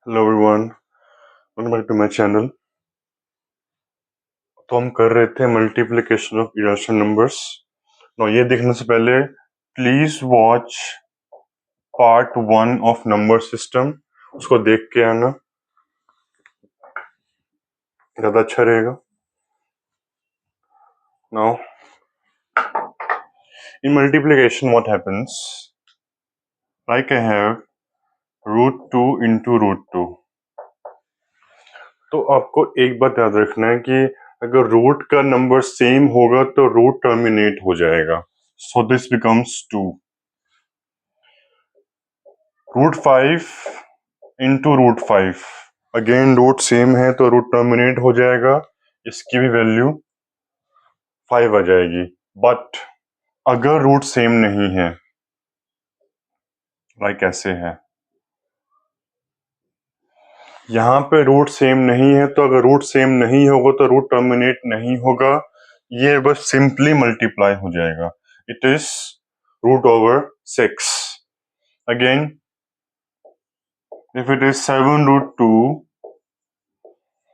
Hello everyone, welcome back to my channel. तो हम कर रहे थे multiplication of irrational numbers. No ये देखने से पहले please watch part 1 of number system, उसको देख के आना, ज़्यादा अच्छा रहेगा। Now in multiplication what happens, like I have √2 into √2। तो आपको एक बात याद रखना है कि अगर रूट का नंबर सेम होगा तो रूट टर्मिनेट हो जाएगा, so this becomes 2। √5 into √5, again root same है तो रूट टर्मिनेट हो जाएगा, इसकी भी वैल्यू 5 आ जाएगी। बट अगर रूट सेम नहीं है, लाइक ऐसे है, यहाँ पे रूट सेम नहीं है, तो अगर रूट सेम नहीं होगा तो रूट टर्मिनेट नहीं होगा, ये बस सिंपली मल्टीप्लाई हो जाएगा। It is √6। Again if it is 7√2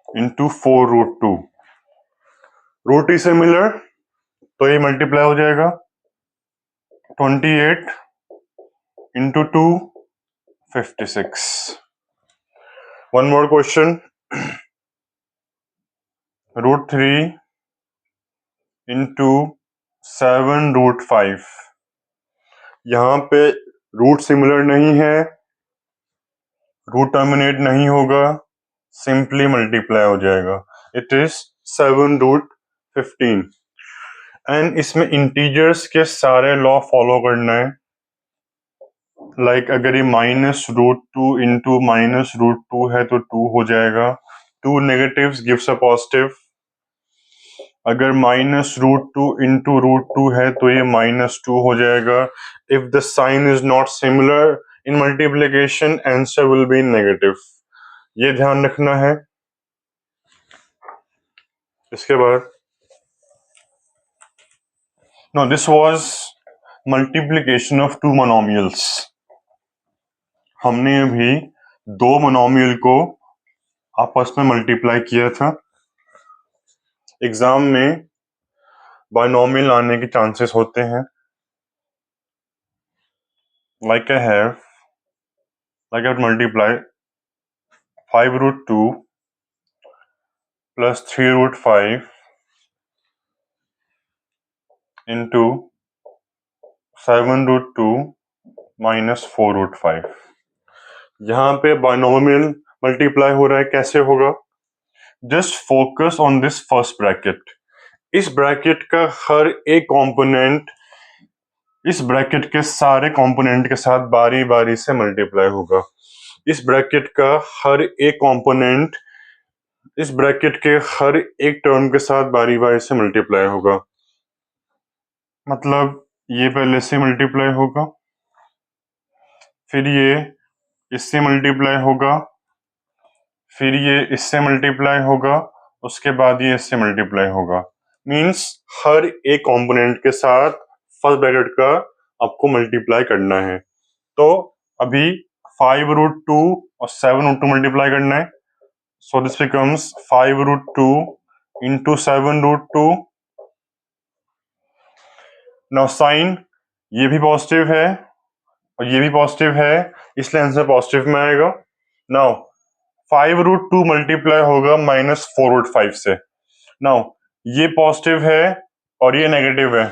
into 4√2, root ही सिमिलर तो ये मल्टीप्लाई हो जाएगा। 28 into 2, 56। One more question. √3 into 7√5, यहाँ पे रूट सिमिलर नहीं है, रूट टर्मिनेट नहीं होगा, सिंपली मल्टीप्लाई हो जाएगा। It is 7√15। एंड इसमें इंटीजर्स के सारे लॉ फॉलो करना है। लाइक अगर ये -√2 into -√2 है तो 2 हो जाएगा। 2 negatives gives a positive। अगर -√2 into √2 है तो ये -2 हो जाएगा। If the sign is not similar in multiplication, answer will be negative. ये ध्यान रखना है। इसके बाद no, this was multiplication of 2 monomials. हमने अभी 2 मोनोमियल को आपस में मल्टीप्लाई किया था। एग्जाम में बाइनोमियल आने के चांसेस होते हैं। Like I have multiply 5√2 plus 3√5 into 7√2 minus 4√5। यहाँ पे बाइनोमियल मल्टीप्लाई हो रहा है, कैसे होगा? Just focus on this first bracket. इस ब्रैकेट का हर एक कंपोनेंट इस ब्रैकेट के सारे कंपोनेंट के साथ बारी बारी से मल्टीप्लाई होगा। इस ब्रैकेट का हर एक कंपोनेंट इस ब्रैकेट के हर एक टर्म के साथ बारी बारी से मल्टीप्लाई होगा। मतलब ये पहले से मल्टीप्लाई होगा, फिर ये इससे मल्टीप्लाई होगा, फिर ये इससे मल्टीप्लाई होगा, उसके बाद ये इससे मल्टीप्लाई होगा। मींस हर एक कंपोनेंट के साथ फर्स्ट ब्रैकेट का आपको मल्टीप्लाई करना है। तो अभी 5√2 और 7√2 मल्टीप्लाई करना है। सो this becomes 5√2 into 7√2। Now sine ये भी पॉजिटिव है और ये भी पॉजिटिव है, इसलिए आंसर पॉजिटिव में आएगा। नाउ 5√2 मल्टीप्लाई होगा -4√5 से। नाउ ये पॉजिटिव है और ये नेगेटिव है,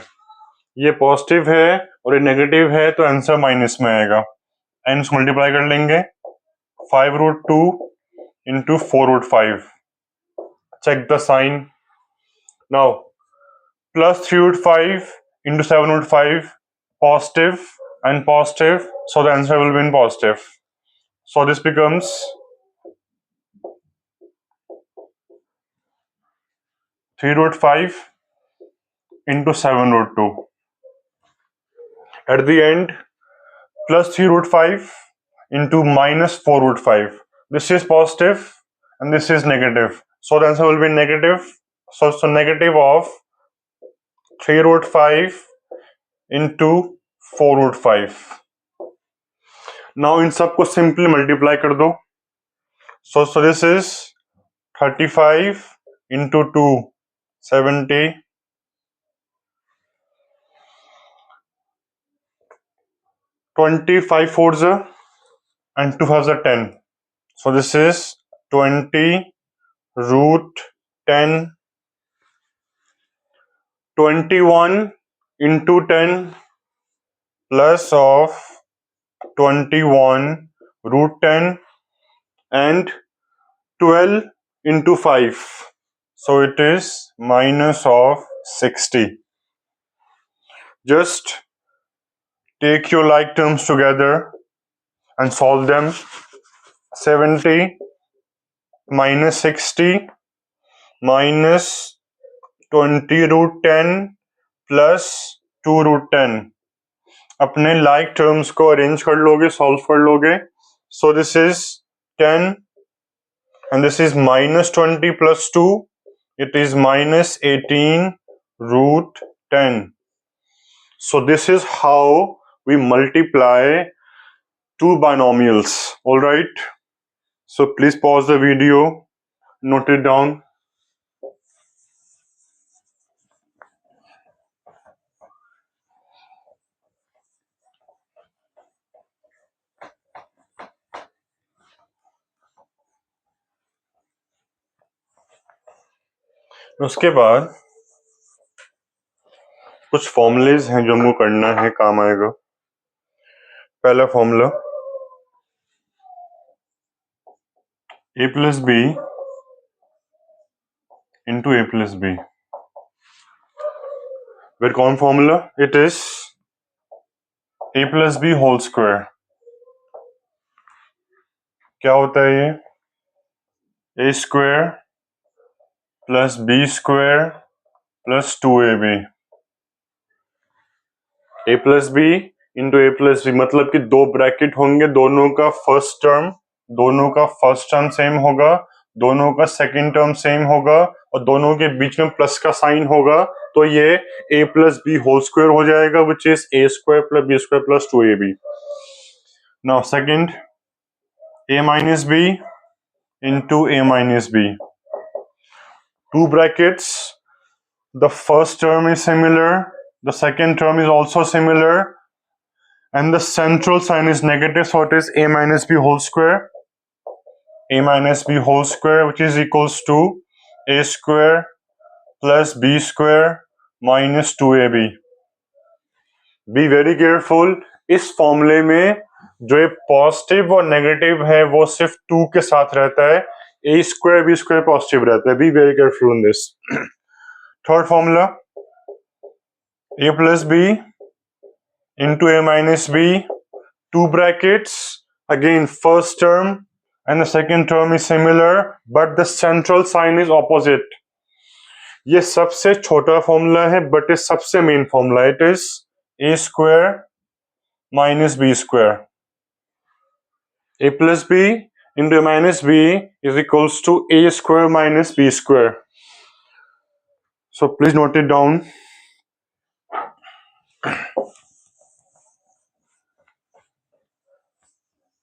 ये पॉजिटिव है और ये नेगेटिव है, तो आंसर माइनस में आएगा। एंड मल्टीप्लाई कर लेंगे 5√2 into 4√5। Check the sign. Now plus 3√5 into 7√5, positive and positive, so the answer will be in positive. So this becomes 3√5 into 7√2. At the end, plus 3√5 into -4√5. This is positive and this is negative, so the answer will be negative. So negative of 3√5 into 4√5. Now in सबको simply multiply कर दो। So this is 35 into 2, 70. 25 fours and 2 fives are 10. So this is 20 root 10. 21 into 10 plus of 21 root 10 and 12 into 5. So it is minus of 60. Just take your like terms together and solve them. 70 minus 60 minus 20 root 10 plus 2 root 10 अपने like terms को arrange कर लोगे, solve कर लोगे. So this is 10 and this is minus 20 plus 2, it is minus 18 root 10. So this is how we multiply two binomials. All right. So please pause the video, note it down. उसके बाद कुछ formulas हैं जो हमको करना है, काम आएगा. पहला formula a plus b into a plus b. Very common formula. It is a plus b whole square. क्या होता है ये? a square plus b square plus 2ab. a plus b into a plus b मतलब कि दो bracket होंगे, दोनों का फर्स्ट टर्म सेम होगा, दोनों का सेकंड टर्म सेम होगा और दोनों के बीच में प्लस का साइन होगा. तो ये a plus B whole square हो जाएगा, which is a square plus b square plus 2ab. Now second, a minus b into a minus b. Two brackets, the first term is similar, the second term is also similar, and the central sign is negative, so it is a minus b whole square. A minus b whole square, which is equals to a square plus b square minus 2ab. Be very careful. इस फॉर्मूले में जो positive और negative है वो सिर्फ 2 के साथ रहता है, a square b square positive रहता है. Be very careful in this. Third formula a plus b into a minus b, two brackets, again first term and the second term is similar but the central sign is opposite. ये सबसे छोटा formula है but ये सबसे main formula. It is a square minus b square. a plus b into a minus b is equals to a square minus b square. So please note it down.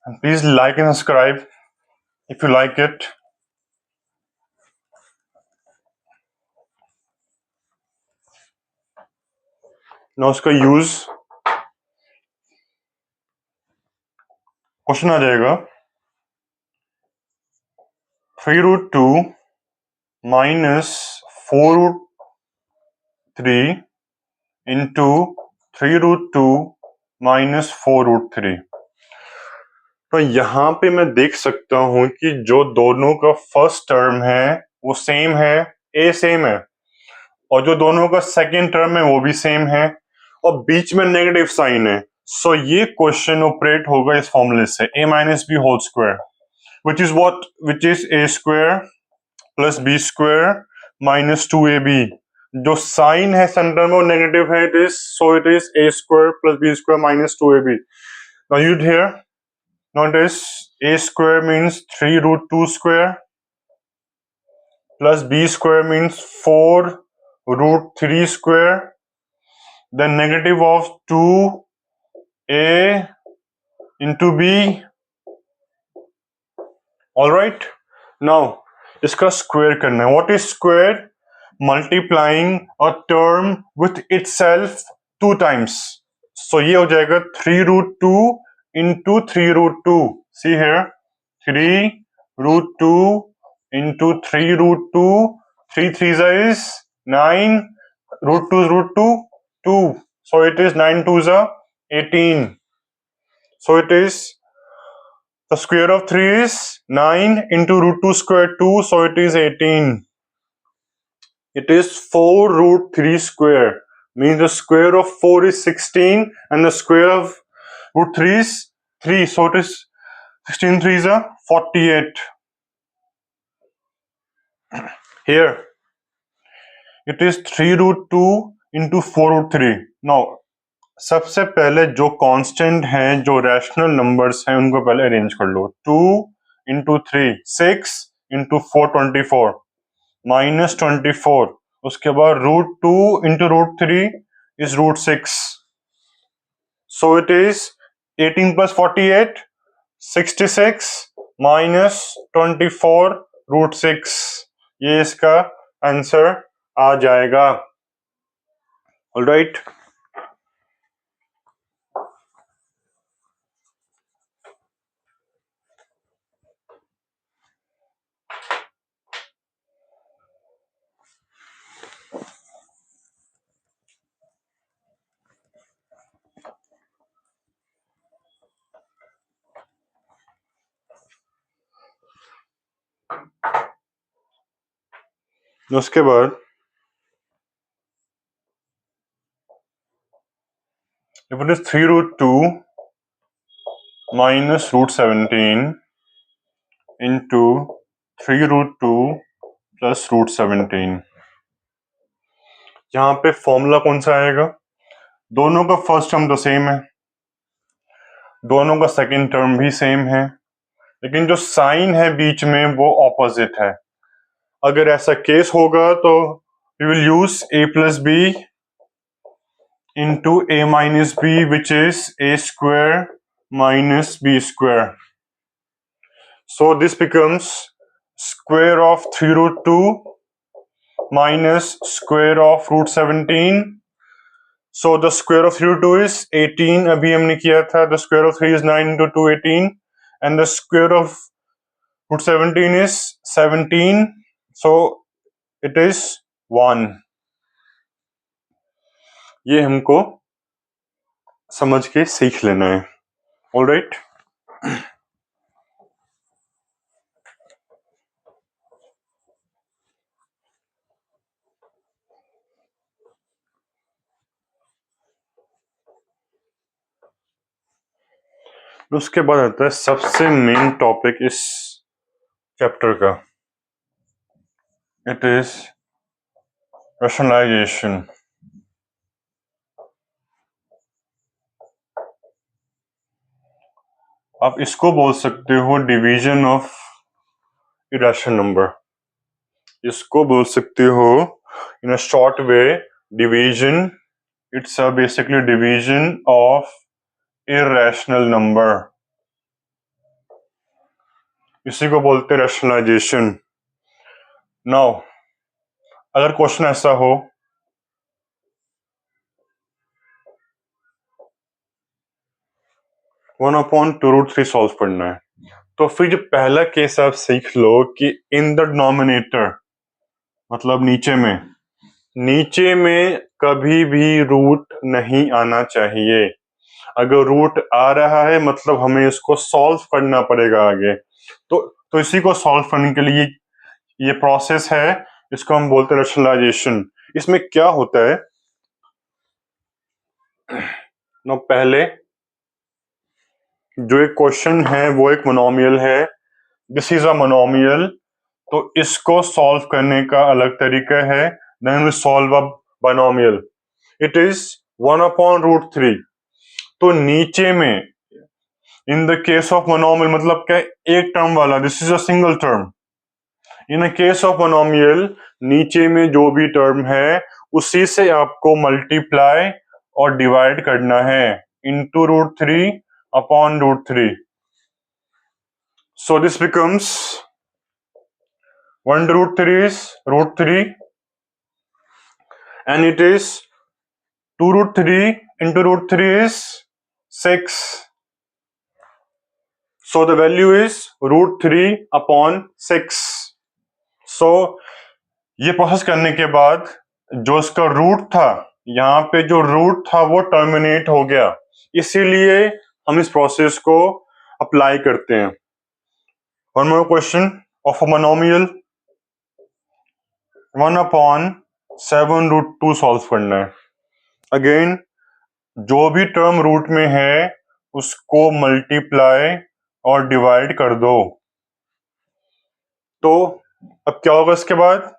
And please like and subscribe if you like it. Now उसका use, question आ जाएगा 3 root 2 minus 4 root 3 into 3 root 2 minus 4 root 3. तो यहां पे मैं देख सकता हूं कि जो दोनों का फर्स्ट टर्म है वो सेम है, a सेम है, और जो दोनों का सेकेंड टर्म है वो भी सेम है और बीच में नेगेटिव साइन है. सो ये क्वेश्चन ऑपरेट होगा इस फॉर्मूले से, a minus B whole square, which is what, which is a square plus b square minus 2ab. जो साइन है सेंटर में वो नेगेटिव है, it is, so it is a square plus b square minus 2ab. Now you here, now it is a square means 3 root 2 square plus b square means 4 root 3 square, then negative of 2a into b. All right. Now इसका square करना है. What is square? Multiplying a term with itself 2 times. So ये हो जाएगा 3√2 into 3√2. See here 3√2 into 3√2. 3 3s is 9. √2 is √2 2. So it is 9 2s are 18. So it is the square of 3 is 9 into √2 square 2. So it is 18. It is 4√3 square. Means the square of 4 is 16 and the square of √3 is 3. So it is 16 3s are 48. Here it is 3√2 into 4√3. Now सबसे पहले जो constant हैं, जो rational numbers हैं, उनको पहले arrange कर लो. 2 into 3 6 into 4 24 minus 24. उसके बाद √2 into √3 is √6. So it is 18 plus 48 66 minus 24 √6. ये इसका आंसर आ जाएगा. ऑलराइट. उसके बाद if it is 3√2 minus √17 into 3√2 plus √17. यहाँ पे फॉर्मूला कौन सा आएगा? दोनों का फर्स्ट टर्म तो सेम है, दोनों का सेकंड टर्म भी सेम है, लेकिन जो साइन है बीच में वो ऑपोजिट है. अगर ऐसा केस होगा तो we will use a plus b into a minus b which is a square minus b square. So this becomes square of 3√2 minus square of √17. So the square of 3√2 is 18. अभी हमने किया था. The square of 3 is 9 into 2 18 and the square of √17 is 17. So it is 1. ये हमको समझ के सीख लेना है. ऑलराइट. उसके बाद आता है सबसे मेन टॉपिक इस चैप्टर का. It is rationalisation. आप इसको बोल सकते हो डिवीजन ऑफ इरेशनल नंबर. इसको बोल सकते हो in a short way division. It's a basically division of irrational number. इसी को बोलते हैं रैशनलाइजेशन. नाउ अगर क्वेश्चन ऐसा हो 1/2√3 सॉल्व करना है, तो फिर जो पहला केस आप सीख लो कि इन द डिनोमिनेटर, मतलब नीचे में कभी भी रूट नहीं आना चाहिए. अगर रूट आ रहा है मतलब हमें इसको सॉल्व करना पड़ेगा आगे. तो इसी को सॉल्व करने के लिए ये प्रोसेस है, इसको हम बोलते हैं रैशनलाइजेशन. इसमें क्या होता है ना, पहले जो एक क्वेश्चन है वो एक मोनोमियल है. This is a monomial. तो इसको सॉल्व करने का अलग तरीका है. Then we solve a binomial. It is 1/√3. तो नीचे में in the case of monomial मतलब क्या, एक टर्म वाला. This is a single term. In a case of monomial नीचे में जो भी टर्म है उसी से आपको मल्टीप्लाई और डिवाइड करना है into √3/√3. So this becomes 1 to root 3 is root 3, and it is 2 root 3 into root 3 is 6. So the value is root 3 upon 6. So ये प्रोसेस करने के बाद जो इसका रूट था, यहाँ पे जो रूट था वो टर्मिनेट हो गया, इसीलिए हम इस प्रोसेस को अप्लाई करते हैं. One more question of a monomial. 1 upon 7 root 2 solve करना है. अगेन जो भी टर्म रूट में है उसको मल्टीप्लाई और डिवाइड कर दो. तो अब क्या होगा इसके बाद?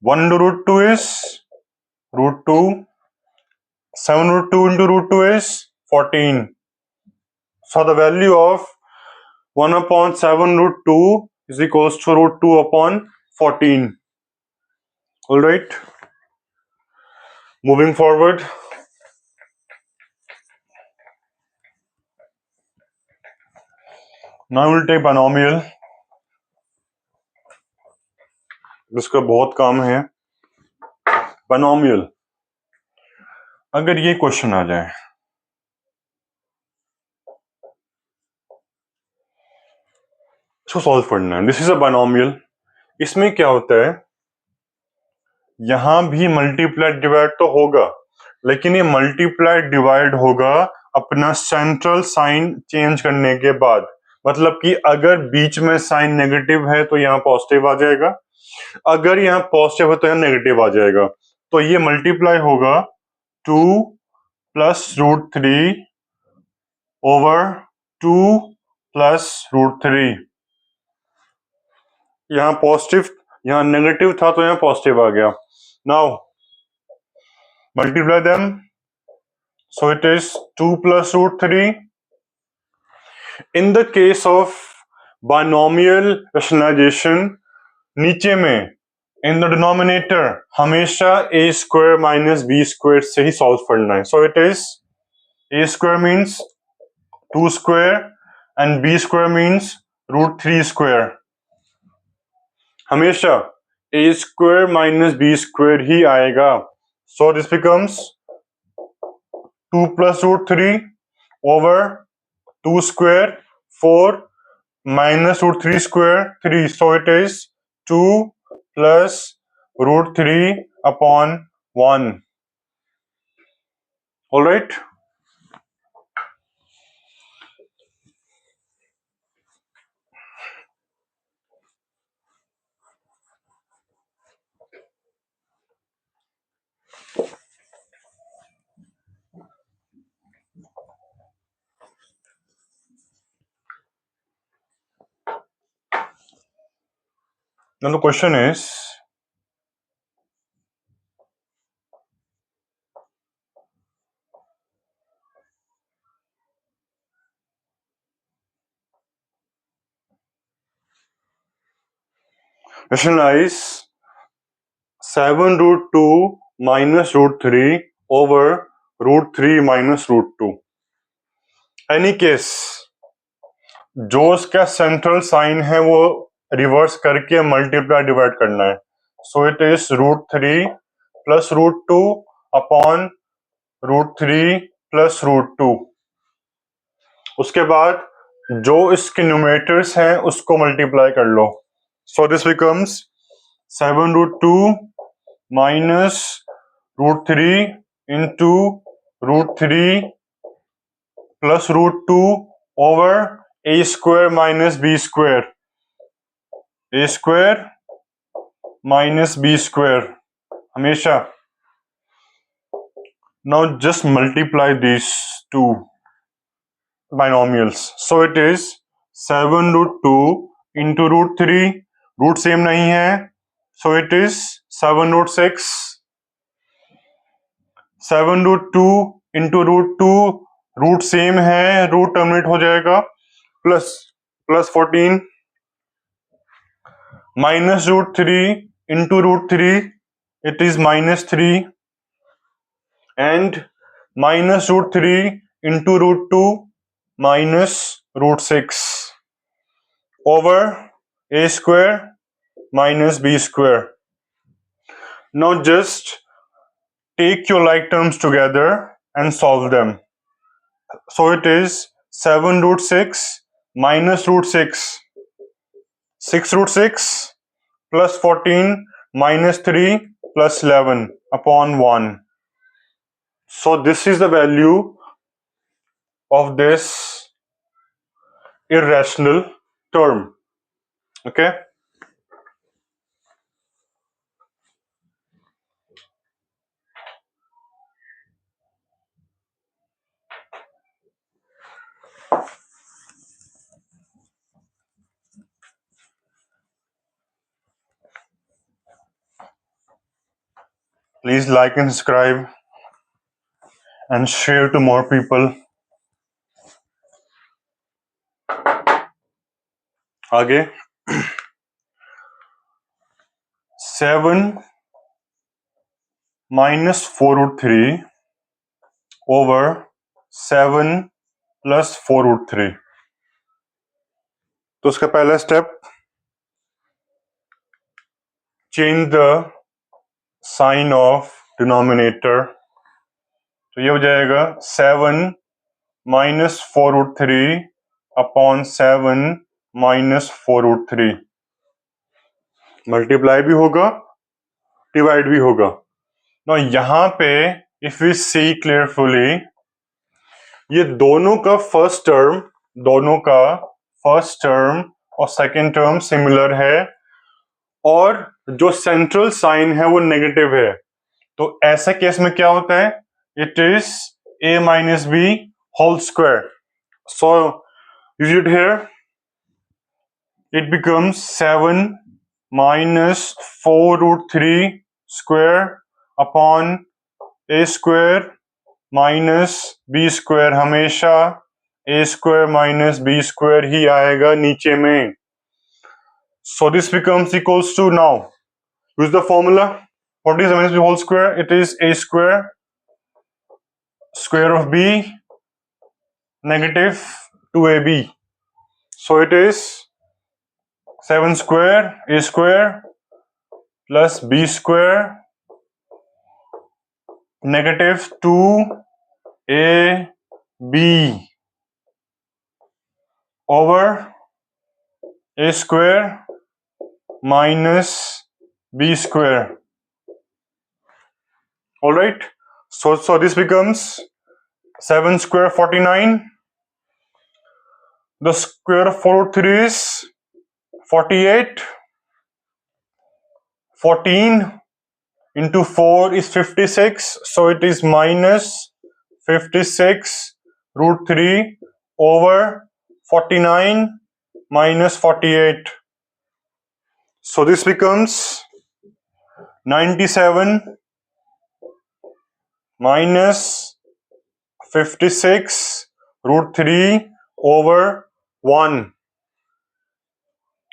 1 into root 2 is root 2. 7 root 2 into root 2 is 14. So the value of 1 upon 7 root 2 is equals to root 2 upon 14. Alright. Moving forward. Now we'll take binomial. जिसका बहुत काम है. Binomial. अगर ये क्वेश्चन आ जाए, इसको सॉल्व करना है. This is a binomial. इसमें क्या होता है, यहां भी मल्टीप्लाई डिवाइड तो होगा, लेकिन ये मल्टीप्लाई डिवाइड होगा अपना सेंट्रल साइन चेंज करने के बाद. मतलब कि अगर बीच में साइन नेगेटिव है तो यहाँ पॉजिटिव आ जाएगा, अगर यहाँ पॉजिटिव है तो यहाँ नेगेटिव आ जाएगा. तो ये मल्टीप्लाई होगा 2 plus root 3 over 2 plus root 3. यहाँ पॉजिटिव, यहाँ नेगेटिव था तो यहाँ पॉजिटिव आ गया. Now multiply them, so it is 2 plus root 3. In the case of binomial rationalization, नीचे में in the denominator हमेशा a square minus b square से ही सॉल्व करना है. So it is a square means 2 square and b square means root 3 square. हमेशा a square minus b square ही आएगा. So this becomes 2 plus root 3 over 2 square 4 minus root 3 square 3. So it is 2 plus root 3 upon 1. All right. Now the question is, rationalize 7 root 2 minus root 3 over root 3 minus root 2. Any case, जो उसका central sign है वो reverse करके multiply divide करना है. So it is root 3 plus root 2 upon root 3 plus root 2. उसके बाद जो इसके न्यूमरेटर्स हैं उसको मल्टीप्लाई कर लो. So this becomes 7 root 2 minus root 3 into root 3 plus root 2 over a square minus b square. a square minus b square हमेशा. Now just multiply these two binomials. So it is 7 root 2 into root 3. Root same नहीं है, so it is 7 root 6. 7 root 2 into root 2, root same है, root terminate हो जाएगा, plus 14 minus root 3 into root 3, it is minus 3, and minus root 3 into root 2 minus root 6 over a square minus b square. Now just take your like terms together and solve them. So it is 7 root 6 minus root 6, 6 root 6 plus 14 minus 3 plus 11 upon 1. So this is the value of this irrational term. Okay. Please like and subscribe and share to more people. आगे 7 minus 4 root 3 over 7 plus 4 root 3. तो उसका पहला step, change the sign of denominator. तो ये हो जाएगा 7 minus 4 root 3 upon 7 minus 4 root 3. Multiply भी होगा, डिवाइड भी होगा. ना यहां पे इफ वी सी क्लियरफुली, ये दोनों का फर्स्ट टर्म और सेकेंड टर्म सिमिलर है, और जो सेंट्रल साइन है वो नेगेटिव है. तो ऐसे केस में क्या होता है, it is a minus b whole square. So use it here. It becomes 7 minus 4 root 3 square upon a square minus b square. हमेशा a square minus b square ही आएगा नीचे में. So this becomes equals to, now use the formula. What is a minus b whole square? It is a square, square of b negative 2ab. So it is 7 square a square plus b square negative 2ab over a square minus b square. All right. So this becomes 7 square 49. The square of 4 root 3 is 48. 14 into 4 is 56. So it is minus 56 root 3 over 49 minus 48. So this becomes 97 minus 56 root 3 over 1.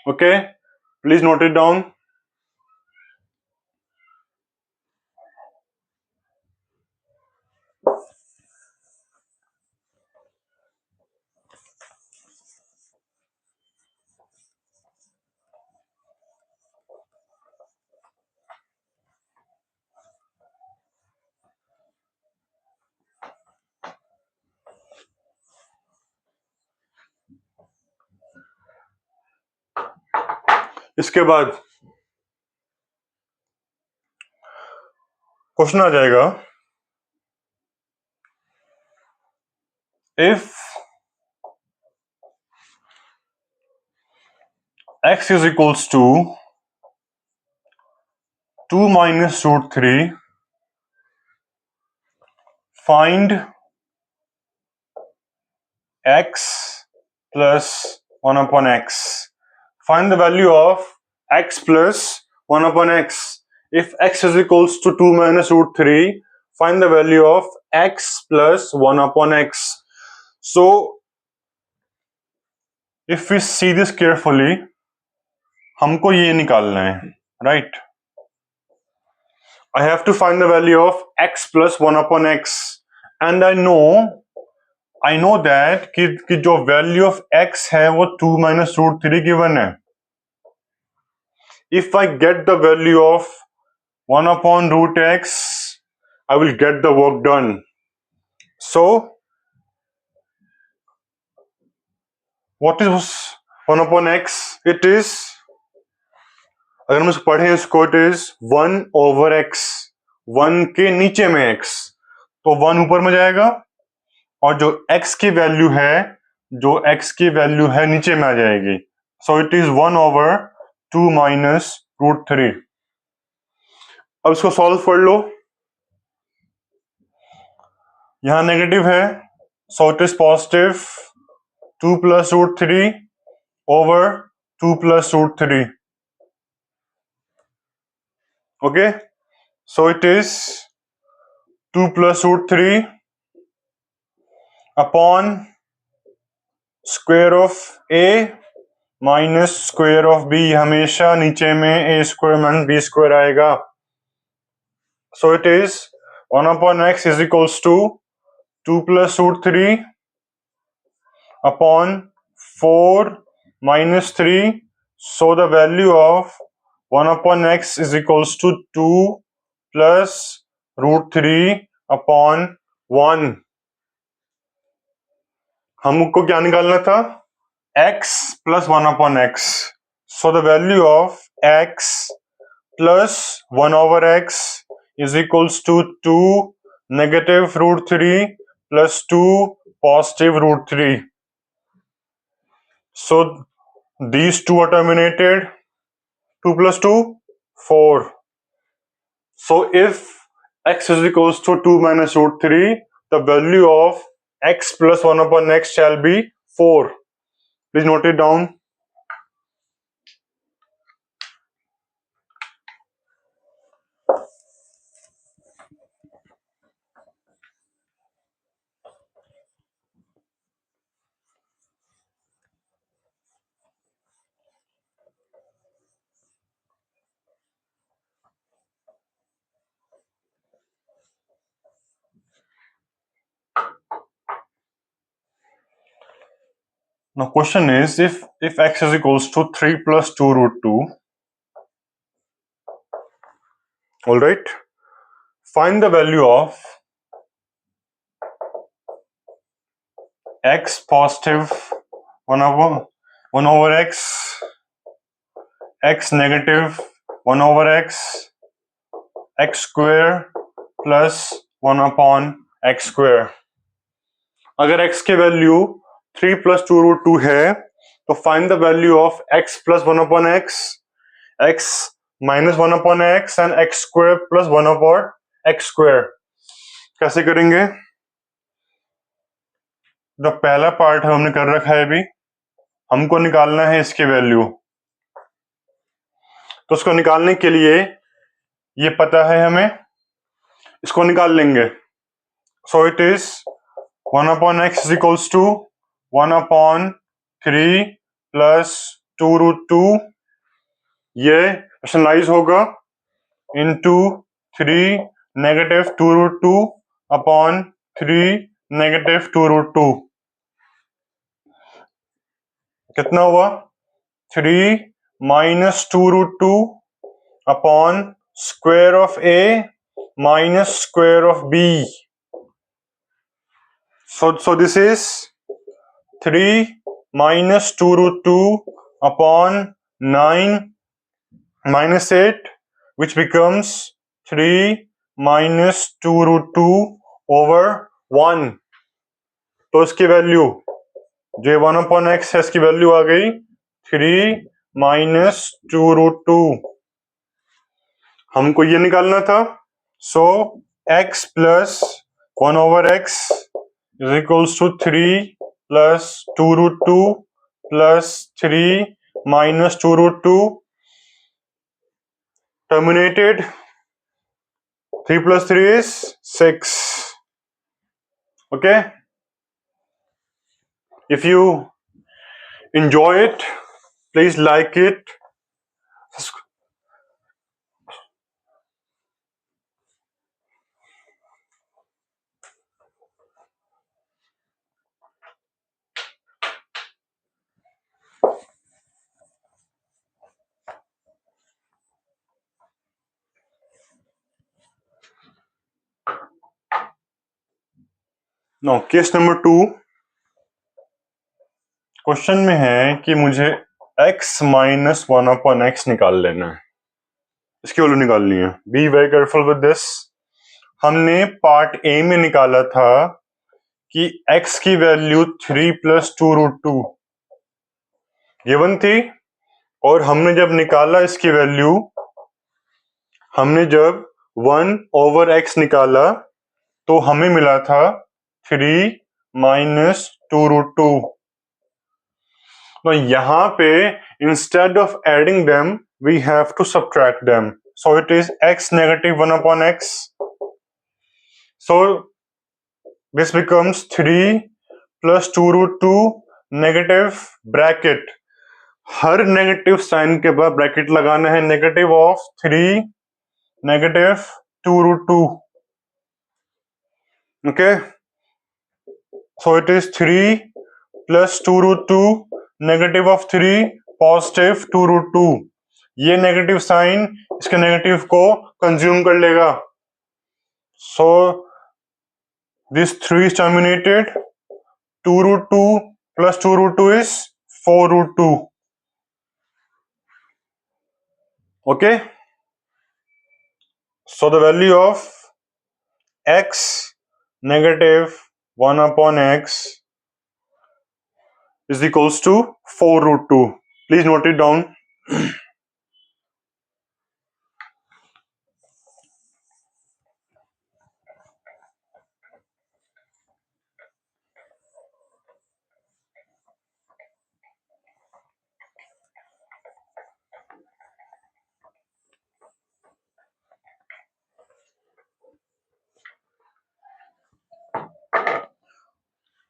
Okay, please note it down. इसके बाद question आ जाएगा, if x is equals to 2 minus root 3, find x plus 1 upon x. Find the value of x plus 1 upon x. If x is equals to 2 minus root 3, find the value of x plus 1 upon x. So, if we see this carefully, हमको ये निकालना है, right? I have to find the value of x plus 1 upon x, and I know that कि जो value of x है वो 2 minus root 3 given है. if I get the value of 1 upon root x, I will get the work done. So what is 1 upon x? It is, अगर हम इसको पढ़ें इसको, इट इज 1 over x, 1 के नीचे में x, तो 1 ऊपर में जाएगा और जो x की वैल्यू है, जो x की वैल्यू है नीचे में आ जाएगी. सो it is 1 over 2 minus root 3. अब इसको सॉल्व कर लो. यहां नेगेटिव है, so it is positive 2 plus root 3 over 2 plus root 3. Okay, so it is 2 plus root 3 upon square of a minus square of b. हमेशा नीचे में a square minus b square आएगा. So it is 1 upon x is equals to 2 plus root 3 upon 4 minus 3. So the value of 1 upon x is equals to 2 plus root 3 upon 1. हमको क्या निकालना था? x plus 1 upon x. So the value of x plus 1 over x is equals to 2 negative root 3 plus 2 positive root 3. So these two are terminated. 2 plus 2, 4. So if x is equals to 2 minus root 3, the value of x plus 1 upon x shall be 4. Please note it down. Now question is, if x is equals to 3 plus 2 root 2, all right, find the value of x positive 1 over x, x negative 1 over x square plus 1 upon x square. अगर x की value 3 plus 2 root 2 है, तो find the value of x plus 1 upon x minus 1 upon x and x square plus 1 upon x square. कैसे करेंगे? जो पहला part है हमने कर रखा है अभी, हमको निकालना है इसकी वैल्यू. तो उसको निकालने के लिए ये पता है हमें, इसको निकाल लेंगे. सो it is 1 upon x is equals to 1 upon 3 plus 2 root 2. ये रेशनलाइज होगा into 3 negative 2 root 2 upon 3 negative 2 root 2. कितना हुआ? 3 minus 2 root 2 upon square of a minus square of b. So this is 3 minus 2 root 2 upon 9 minus 8, which becomes 3 minus 2 root 2 over 1. तो इसकी value जो 1 upon x है, इसकी value आ गई 3 minus 2 root 2. हमको ये निकालना था. सो x plus 1 over x is equals to 3 plus 2 root 2 plus 3 minus 2 root 2. Terminated. 3 plus 3 is 6. Okay. If you enjoy it, please like it. Now case number 2, question में है कि मुझे x माइनस 1/x निकाल लेना है, इसकी वैल्यू निकालनी है। Be very careful with this. हमने पार्ट ए में निकाला था कि x की वैल्यू 3 + 2√2 गिवन थी, और हमने जब निकाला इसकी वैल्यू, हमने जब 1/x निकाला तो हमें मिला था 3 - 2√2। तो यहां पे instead of adding them we have to subtract them, so it is x - 1/x, so this becomes 3 + 2√2 negative bracket, हर नेगेटिव साइन के बाद ब्रैकेट लगाना है, negative of 3 negative 2√2, okay, so it is 3 + 2√2 negative of 3 positive 2√2। ये negative sign इसके negative को consume कर लेगा, so this 3 is terminated, 2√2 + 2√2 is 4√2, okay, so the value of x negative 1/x is equals to 4√2. Please note it down.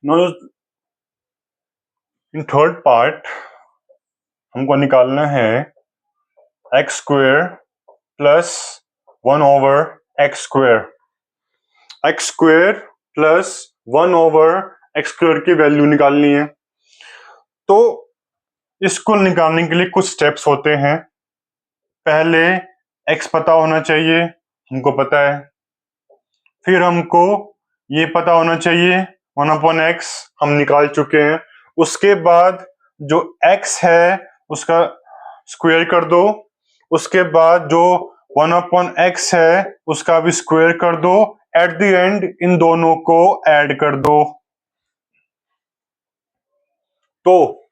Now in third part हमको निकालना है x² plus 1/x², x² plus 1/x² की value निकालनी है। तो इसको निकालने के लिए कुछ स्टेप्स होते हैं। पहले x पता होना चाहिए, हमको पता है। फिर हमको ये पता होना चाहिए 1/x, हम निकाल चुके हैं। उसके बाद जो x है उसका स्क्वायर कर दो, उसके बाद जो 1/x है उसका भी स्क्वायर कर दो, एट द एंड इन दोनों को ऐड कर दो। तो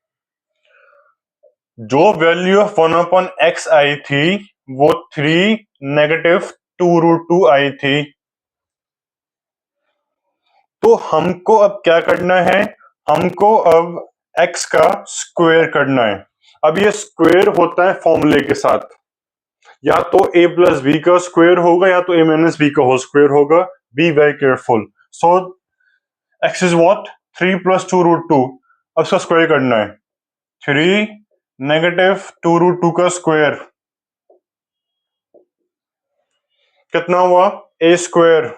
जो वैल्यू ऑफ 1/x आई थी वो 3 नेगेटिव 2√2 आई थी। तो हमको अब क्या करना है, हमको अब x का स्क्वायर करना है। अब ये स्क्वायर होता है फॉर्मूले के साथ, या तो a + b का स्क्वायर होगा या तो a - b का होल स्क्वायर होगा। Be very careful. So x is what, 3 + 2√2। अब इसका स्क्वायर करना है, 3 नेगेटिव 2√2 का स्क्वायर कितना हुआ, a²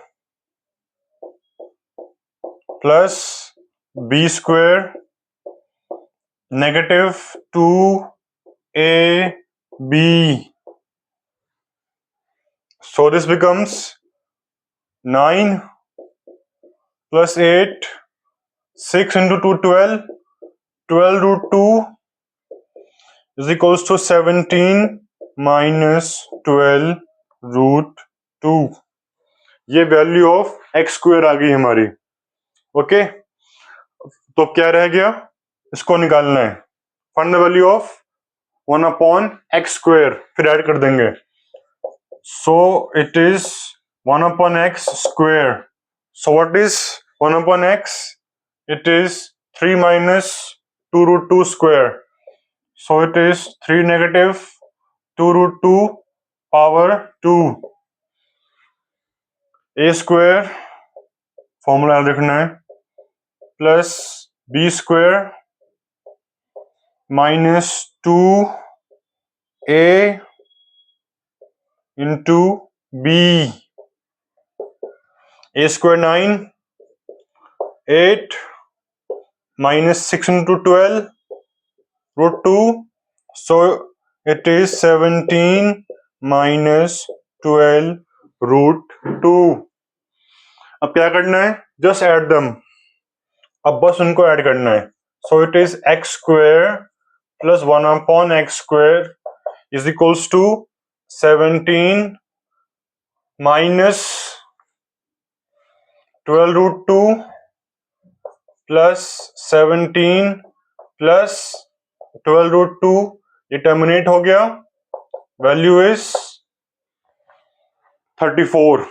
plus b² negative 2ab, so this becomes 9 plus 8, 6 into 2 12, 12√2 is equals to 17 minus 12√2। ये वैल्यू ऑफ x² आ गई हमारी, ओके। तो क्या रह गया, इसको निकालना है, find the value of 1/x², फिर ऐड कर देंगे। So it is 1/x². So what is 1/x? It is 3 minus 2√2 square. So it is 3 negative 2√2 power 2. a² formula लिखना है, plus b² minus 2a into b, a² 9, 8 minus 6 into 12√2, so it is 17 minus 12√2। अब क्या करना है, just add them, अब बस उनको add करना है. So it is x square plus 1 upon x square is equals to 17 minus 12 root 2 plus 17 plus 12 root 2. ये टर्मिनेट हो गया. Value is 34.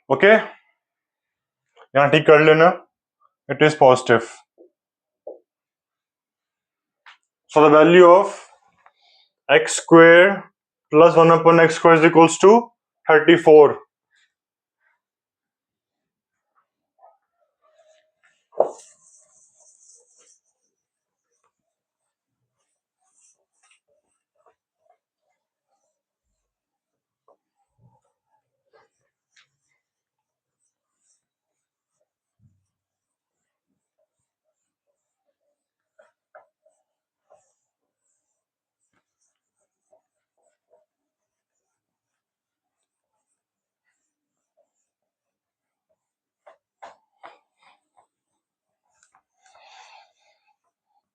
ओके, यहां ठीक कर लेना. It is positive. So the value of x square plus 1 upon x square is equals to 34.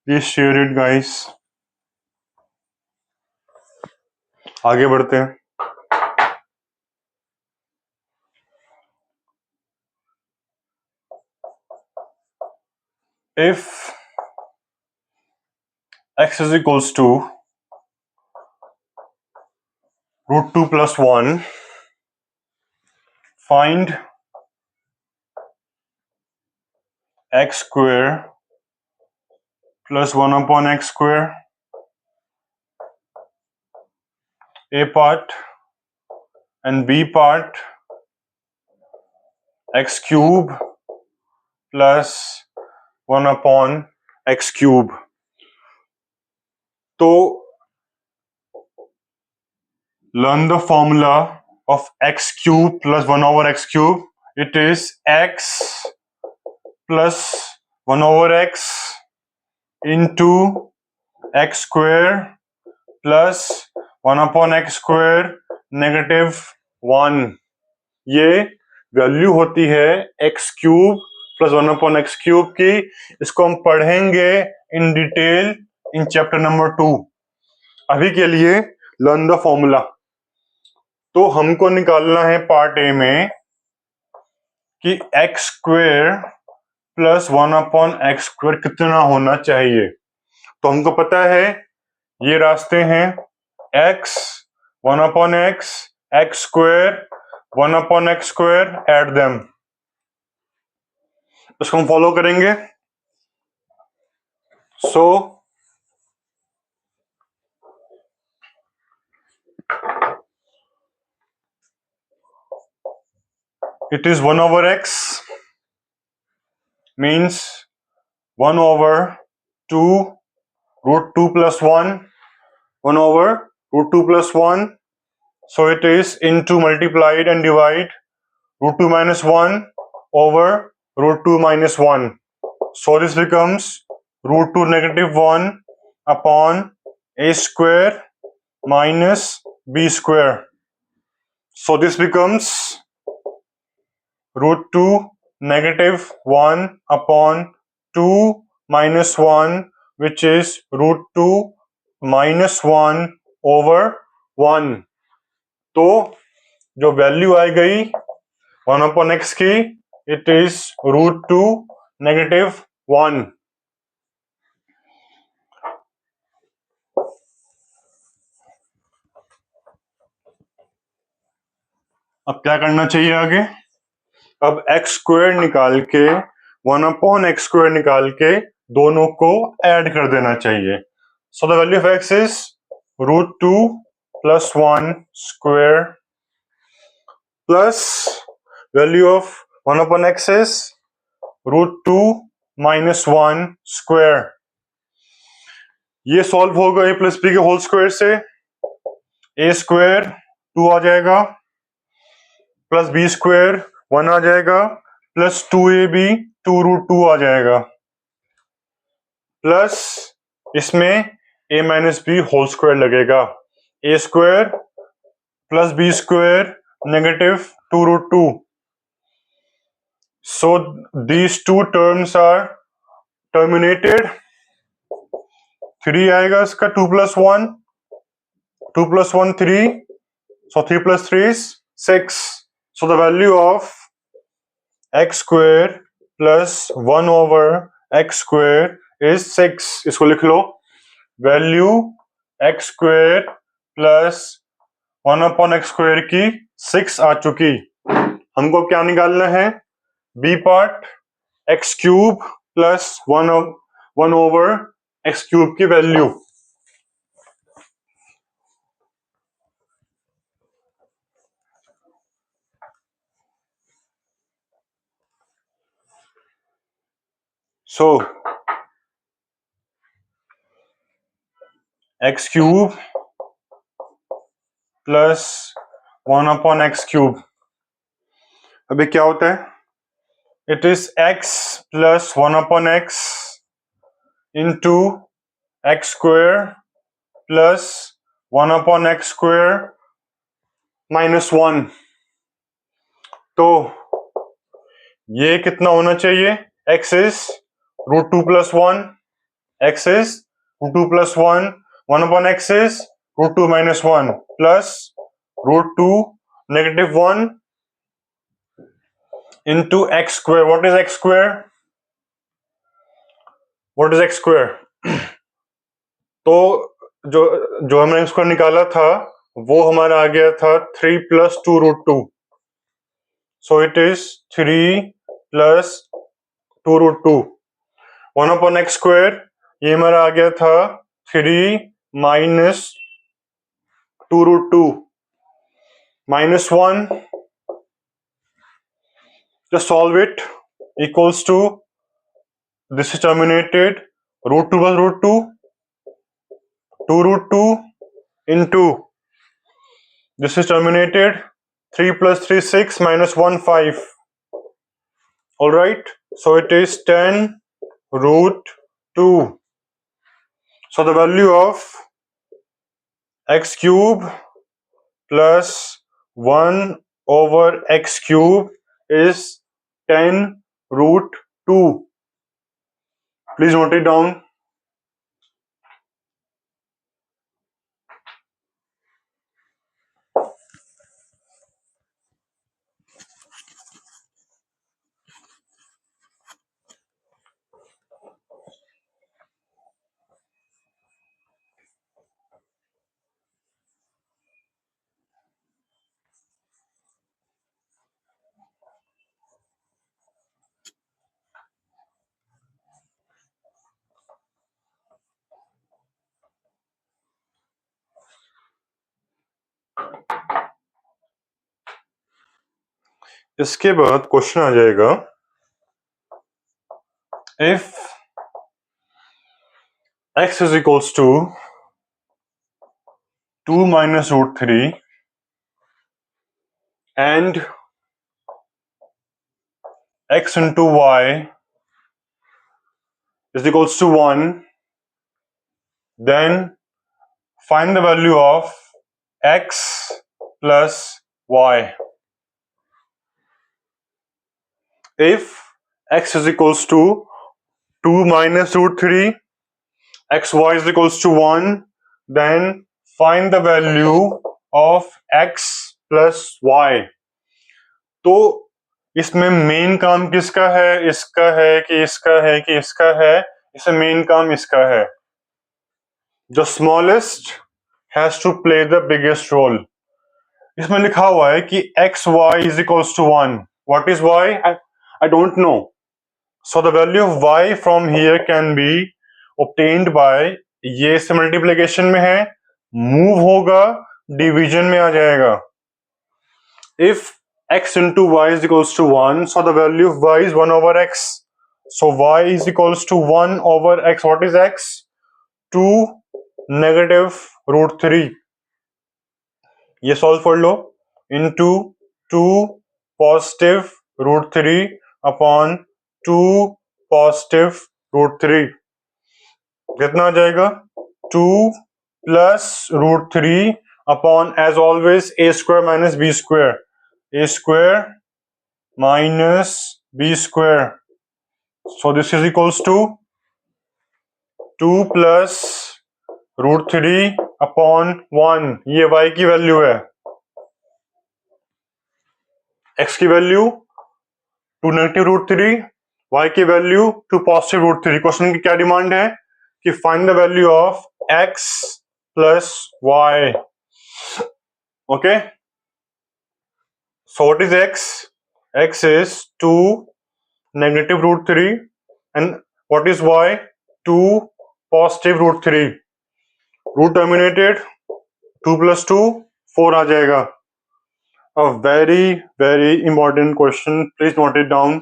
Please share it guys. आगे बढ़ते हैं. If x is equals to root 2 plus 1, find x square plus 1 upon x square. A part and B part, x cube plus 1 upon x cube. तो learn the formula of x cube plus 1 over x cube. It is x plus 1 over x into x square plus 1 upon x square negative 1. ये value होती है x cube plus 1 upon x cube की. इसको हम पढ़ेंगे in detail in chapter number 2. अभी के लिए लर्न द फॉर्मूला. तो हमको निकालना है पार्ट ए में कि x square plus 1 upon x square कितना होना चाहिए. तो हमको पता है ये रास्ते हैं x 1 upon x x square 1 upon x square, add them. इसको हम फॉलो करेंगे. सो it is 1 over x means 1 over 2 root 2 plus 1 1 over root 2 plus 1. So it is into multiplied and divide root 2 minus 1 over root 2 minus 1. So this becomes root 2 negative 1 upon a square minus b square. So this becomes root 2 negative 1 upon 2 minus 1, which is root 2 minus 1 over 1. तो जो value आई गई 1 upon x की, it is root 2 negative 1. अब क्या करना चाहिए आगे. अब एक्स स्क्वायर निकाल के 1 अपॉन एक्स स्क्वायर निकाल के दोनों को ऐड कर देना चाहिए. So the value of x is root 2 plus 1 square plus value of 1 upon x is root 2 minus 1 square. ये सॉल्व होगा ए प्लस बी के होल स्क्वायर से. ए स्क्वायर 2 आ जाएगा प्लस बी स्क्वायर 1 आ जाएगा प्लस 2ab 2 रूट 2 आ जाएगा plus इसमें a minus B whole square लगेगा. A square plus B square negative 2 root 2. So these two terms are terminated. 3 आएगा इसका 2 plus 1, 2 plus 1 3, so 3 plus 3 is 6. So the value of x square plus 1 over x square is 6. इसको लिख लो, value x square plus 1 upon x square की 6 आ चुकी. हमको क्या निकालना है? b part x cube plus 1 over x cube की वैल्यू. So x cube plus 1 upon x cube. अभी क्या होता है? It is x plus 1 upon x into x square plus 1 upon x square minus 1. तो ये कितना होना चाहिए? x is root 2 plus 1, x is root 2 plus 1, 1 upon x is root 2 minus 1 plus root 2 negative 1 into x square. What is x square? What is x square? तो जो जो हमने x square निकाला था वो हमारा आ गया था 3 plus 2 root 2. So it is 3 plus 2 root 2. 1 upon x square ये हमारा आ गया था 3 minus 2 root 2 minus 1. Just solve it, equals to, this is terminated, root 2 plus root 2, 2 root 2 into, this is terminated, 3 plus 3 6 minus 1 5. Alright, so it is 10 root 2. So the value of x cube plus 1 over x cube is 10 root 2. Please note it down. इसके बाद question आ जाएगा, if x is equals to 2 minus root 3 and x into y is equals to 1, then find the value of x plus y. If x is equals to 2 minus root 3, xy is equals to 1, then find the value of x plus y. तो इसमें main काम किसका है? इसका है कि इसका है कि इसका है? इसमें मेन काम इसका है. जो smallest has to play the biggest role. इसमें लिखा हुआ है कि x y is equals to 1. What is y? I don't know. So the value of y from here can be obtained by, ये से मल्टीप्लिकेशन में है, मूव होगा डिवीजन में आ जाएगा. If x into y is equals to 1, so the value of y is 1 over x. So y is equals to 1 over x. What is x? 2 negative root 3. ये solve कर लो. into 2 positive root 3 upon 2 positive root 3. कितना आ जाएगा? 2 plus root 3 upon, as always, a square minus b square. A square minus b square. So this is equals to 2 plus root three upon 1. ये y की वैल्यू है, x की वैल्यू to negative root three, y की वैल्यू to positive root three. Question की क्या डिमांड है कि find the value of x plus y. Okay, so what is x? X is 2 negative root 3 and what is y? 2 positive root 3. Root terminated, 2 plus 2 4 आ जाएगा. A very very important question, please note it down.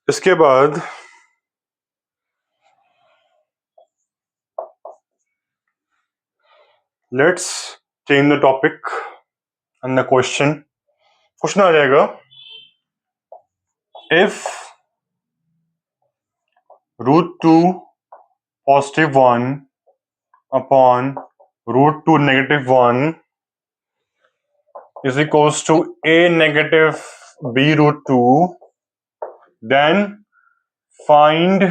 इसके बाद let's change the topic and the question आ जाएगा. If root two positive 1 upon root two negative 1 is equals to a negative b root 2, then find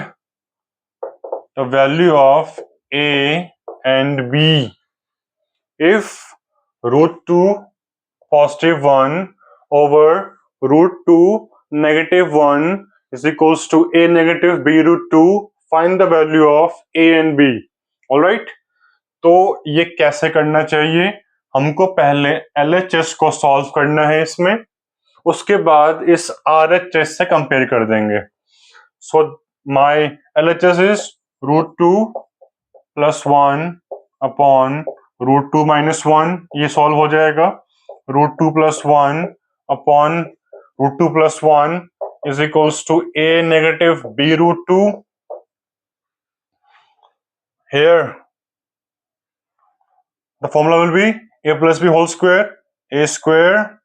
the value of a and b. If root 2 positive 1 over root 2 negative 1 is equals to a negative b root 2, find the value of a and b. Alright, तो ये कैसे करना चाहिए? हमको पहले LHS को solve करना है इसमें, उसके बाद इस RHS से कंपेयर कर देंगे. So my LHS is root two plus 1 upon root two minus 1. ये सॉल्व हो जाएगा. Root two plus 1 upon root two plus 1 is equals to a negative b root 2. Here the formula will be a plus b whole square, a square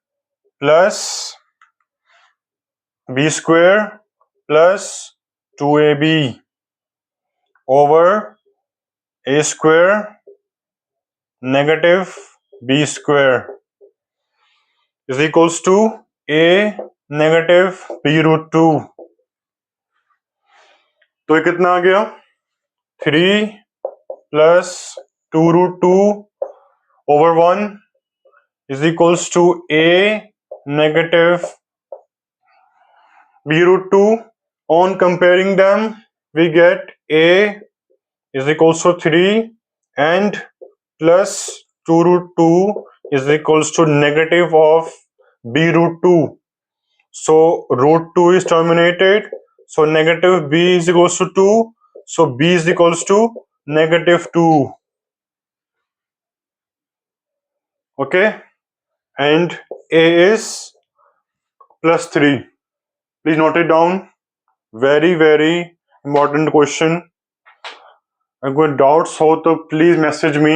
plus b square plus 2ab over a square negative b square is equals to a negative b root 2. तो ये कितना आ गया? 3 plus 2 root 2 over 1 is equals to a negative b root 2. On comparing them, we get a is equals to 3 and plus 2 root 2 is equals to negative of b root 2. So root 2 is terminated. So negative b is equals to 2. So b is equals to negative 2. Okay, and a is plus 3. Please note it down. Very very important question. If कोई doubts हो तो please message me.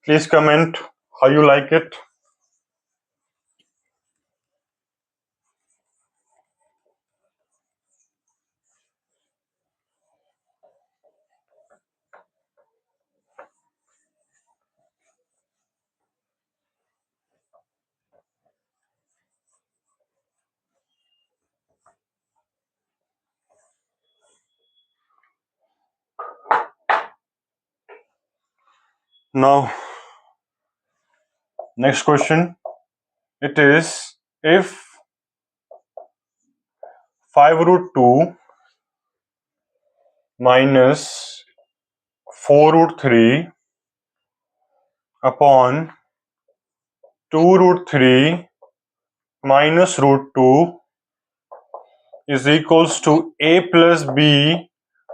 Please comment how you like it. Now, next question. It is if 5 root 2 minus 4 root 3 upon 2 root 3 minus root 2 is equals to a plus b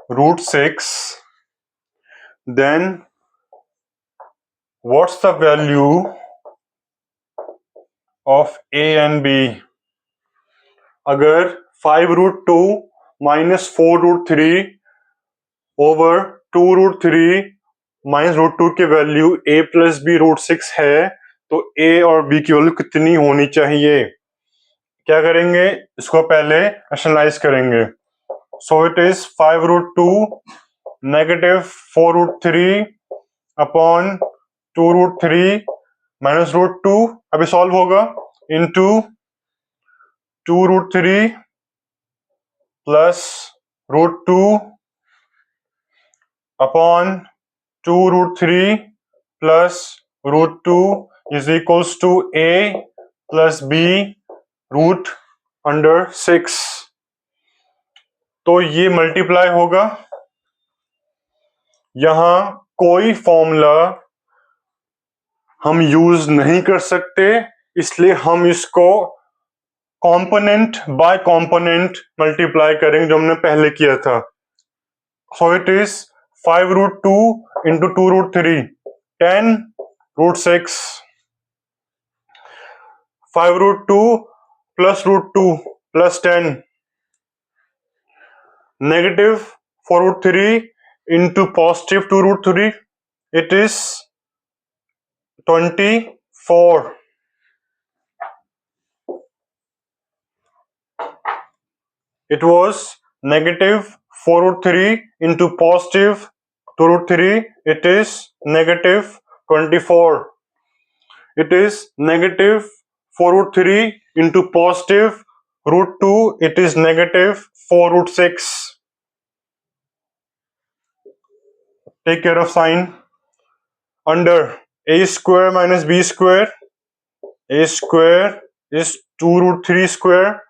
root 6, then what's the value of a and b? अगर 5√2 minus 4√3 over 2√3 minus √2 की value a plus B √6 है, तो a और b की value कितनी होनी चाहिए? क्या करेंगे, इसको पहले रैशनलाइज करेंगे. So it is 5√2 negative 4√3 upon 2√3 minus √2, अभी सॉल्व होगा, into 2√3 plus √2 upon 2√3 plus √2 is equals to a plus b √6. तो ये मल्टीप्लाई होगा. यहां कोई फॉर्मूला हम यूज नहीं कर सकते, इसलिए हम इसको कंपोनेंट बाय कंपोनेंट मल्टीप्लाई करेंगे, जो हमने पहले किया था. सो it is 5√2 into 2√3 10√6. 5√2 plus √2 plus 10 negative 4√3 into positive 2√3, it is 24. It was negative 4√3 into positive 2√3. It is negative 24. It is negative 4√3 into positive √2. It is negative 4√6. Take care of sign. Under a square minus b square, a square is 2√3 square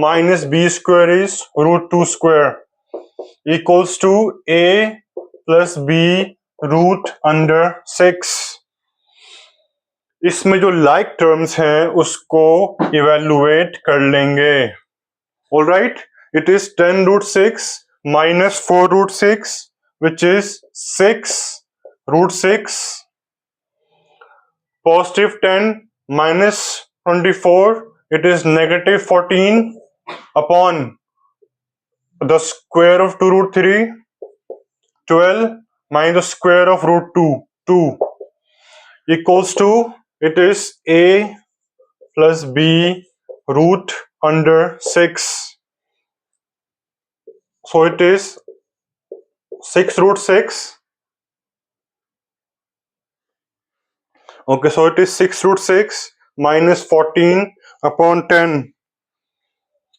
minus b square is √2 square equals to a plus b √6. इसमें जो like terms हैं उसको evaluate कर लेंगे. Alright, it is 10√6 minus 4√6 which is 6√6. Positive 10 minus 24, it is negative 14 upon the square of 2√3, 12 minus the square of √2, 2, equals to, it is a plus b √6. So it is 6√6. Okay, so it is 6√6 minus 14 upon 10.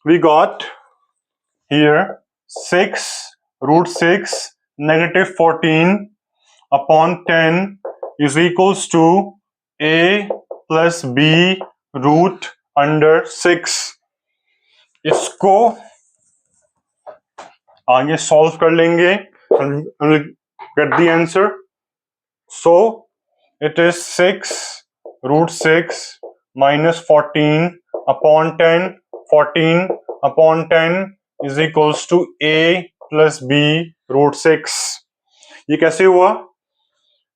We got here 6√6 negative 14 upon 10 is equals to a plus b √6. इसको आगे solve कर लेंगे, get the answer. So it is 6√6 minus 14 upon 10. 14 upon 10 is equals to a plus b √6. ये कैसे हुआ?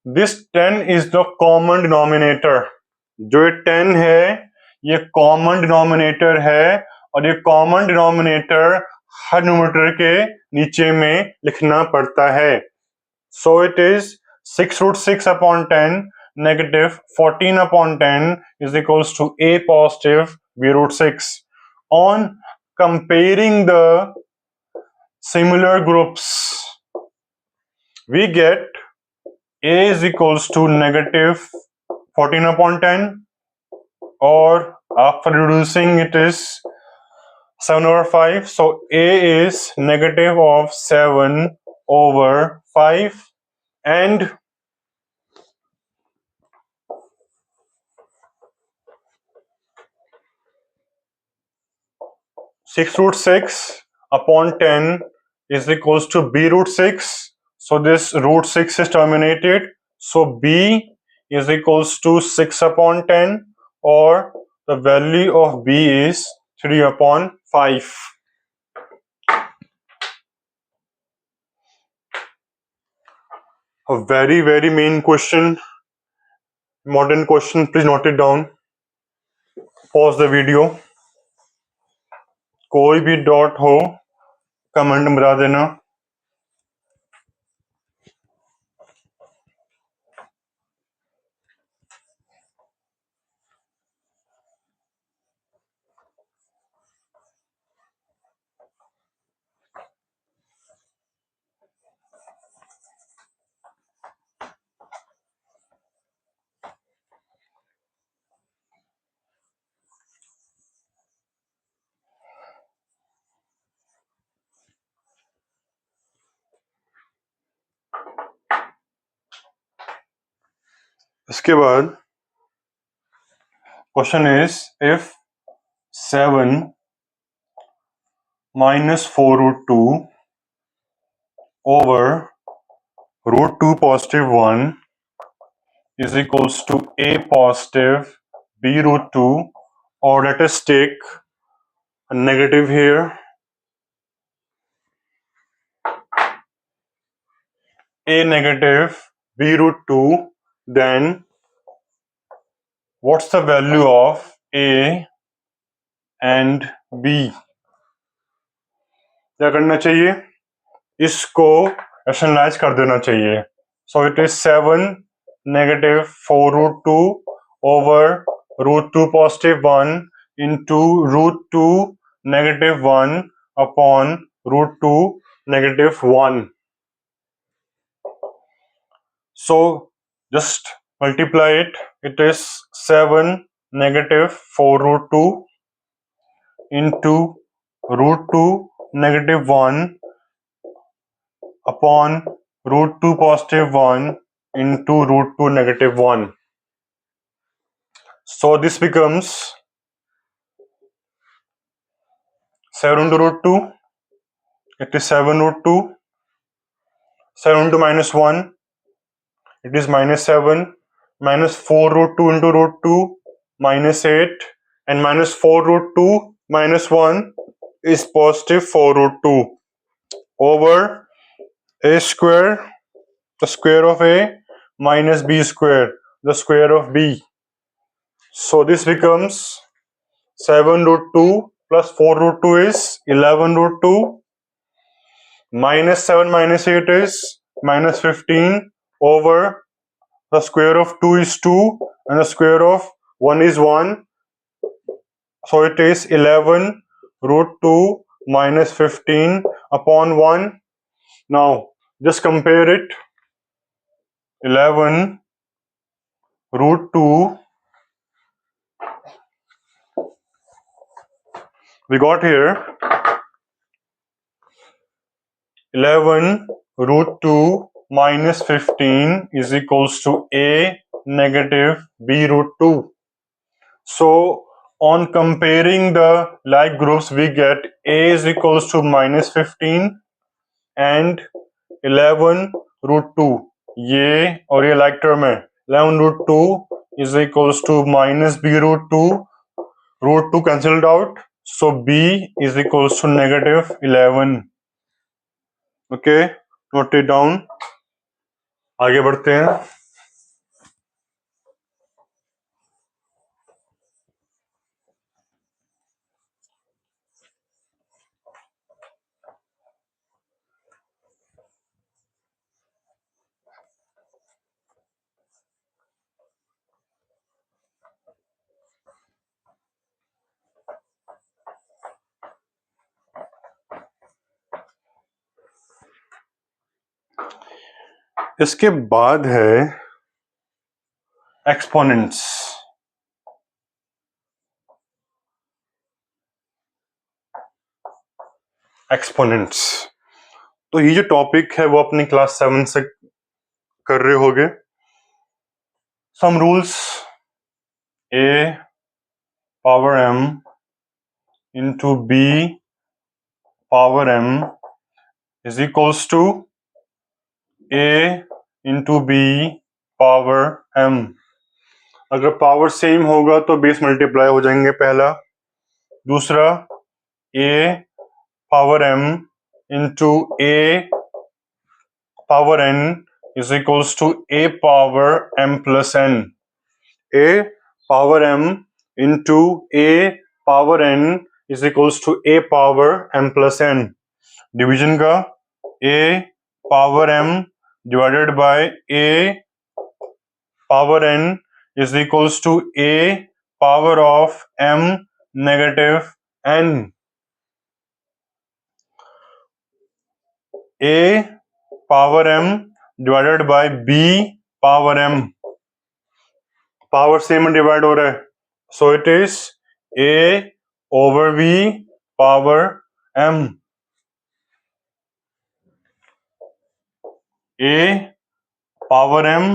This 10 is the common denominator. जो ये 10 है ये कॉमन डिनोमिनेटर है, और ये कॉमन डिनोमिनेटर हर न्यूमरेटर के नीचे में लिखना पड़ता है. So it is 6√6 upon 10 negative 14 upon 10 is equals to a positive b √6. On comparing the similar groups, we get a is equals to negative 14 upon 10, or after reducing it is 7 over 5. So a is negative of 7 over 5, and (6√6) upon 10 is equals to b √6. So this √6 is terminated. So b is equals to 6 upon 10, or the value of b is 3 upon 5. A very main question. Modern question, please note it down. Pause the video. कोई भी dot हो comment में बता देना. इसके बाद question is if 7 minus 4 root 2 over root 2 positive 1 is equals to a positive b root 2, or let us take a negative here, a negative b root 2, then what's the value of a and b? क्या करना चाहिए, इसको rationalise कर देना चाहिए. सो it is 7 negative 4 root 2 over root 2 positive 1 into root 2 negative 1 upon root 2 negative 1. So just multiply it. It is 7 negative 4 root 2 into root 2 negative 1 upon root 2 positive 1 into root 2 negative 1. So this becomes 7 into root 2, it is 7 root 2, 7 into minus 1, it is minus 7, minus 4 root 2 into root 2, minus 8, and minus 4 root 2 minus 1 is positive 4 root 2 over a square, the square of a, minus b square, the square of b. So this becomes 7 root 2 plus 4 root 2 is 11 root 2, minus 7 minus 8 is minus 15 over the square of 2 is 2 and the square of 1 is 1. So it is 11 root 2 minus 15 upon 1. Now just compare it. 11 root 2, we got here 11 root 2 minus 15 is equals to a negative b root 2. So on comparing the like groups, we get a is equals to minus 15 and 11 root 2. ये और ये like term है. 11 root 2 is equals to minus b root 2. Root 2 cancelled out. So b is equals to negative 11. Okay, note it down. आगे बढ़ते हैं. इसके बाद है एक्सपोनेंट्स. एक्सपोनेंट्स तो ये जो टॉपिक है वो अपनी क्लास 7 से कर रहे होगे. Some rules. a power m into b power m is equals to a into b power m. अगर पावर सेम होगा तो बेस मल्टीप्लाई हो जाएंगे पहला. दूसरा a power m into a power n is equals to a power m plus n. a power m into a power n is equals to a power m plus n. Division का a power m divided by a power n is equals to a power of m negative n. a power m divided by b power m. Power same divide हो रहा है, so it is a over b power m. a power m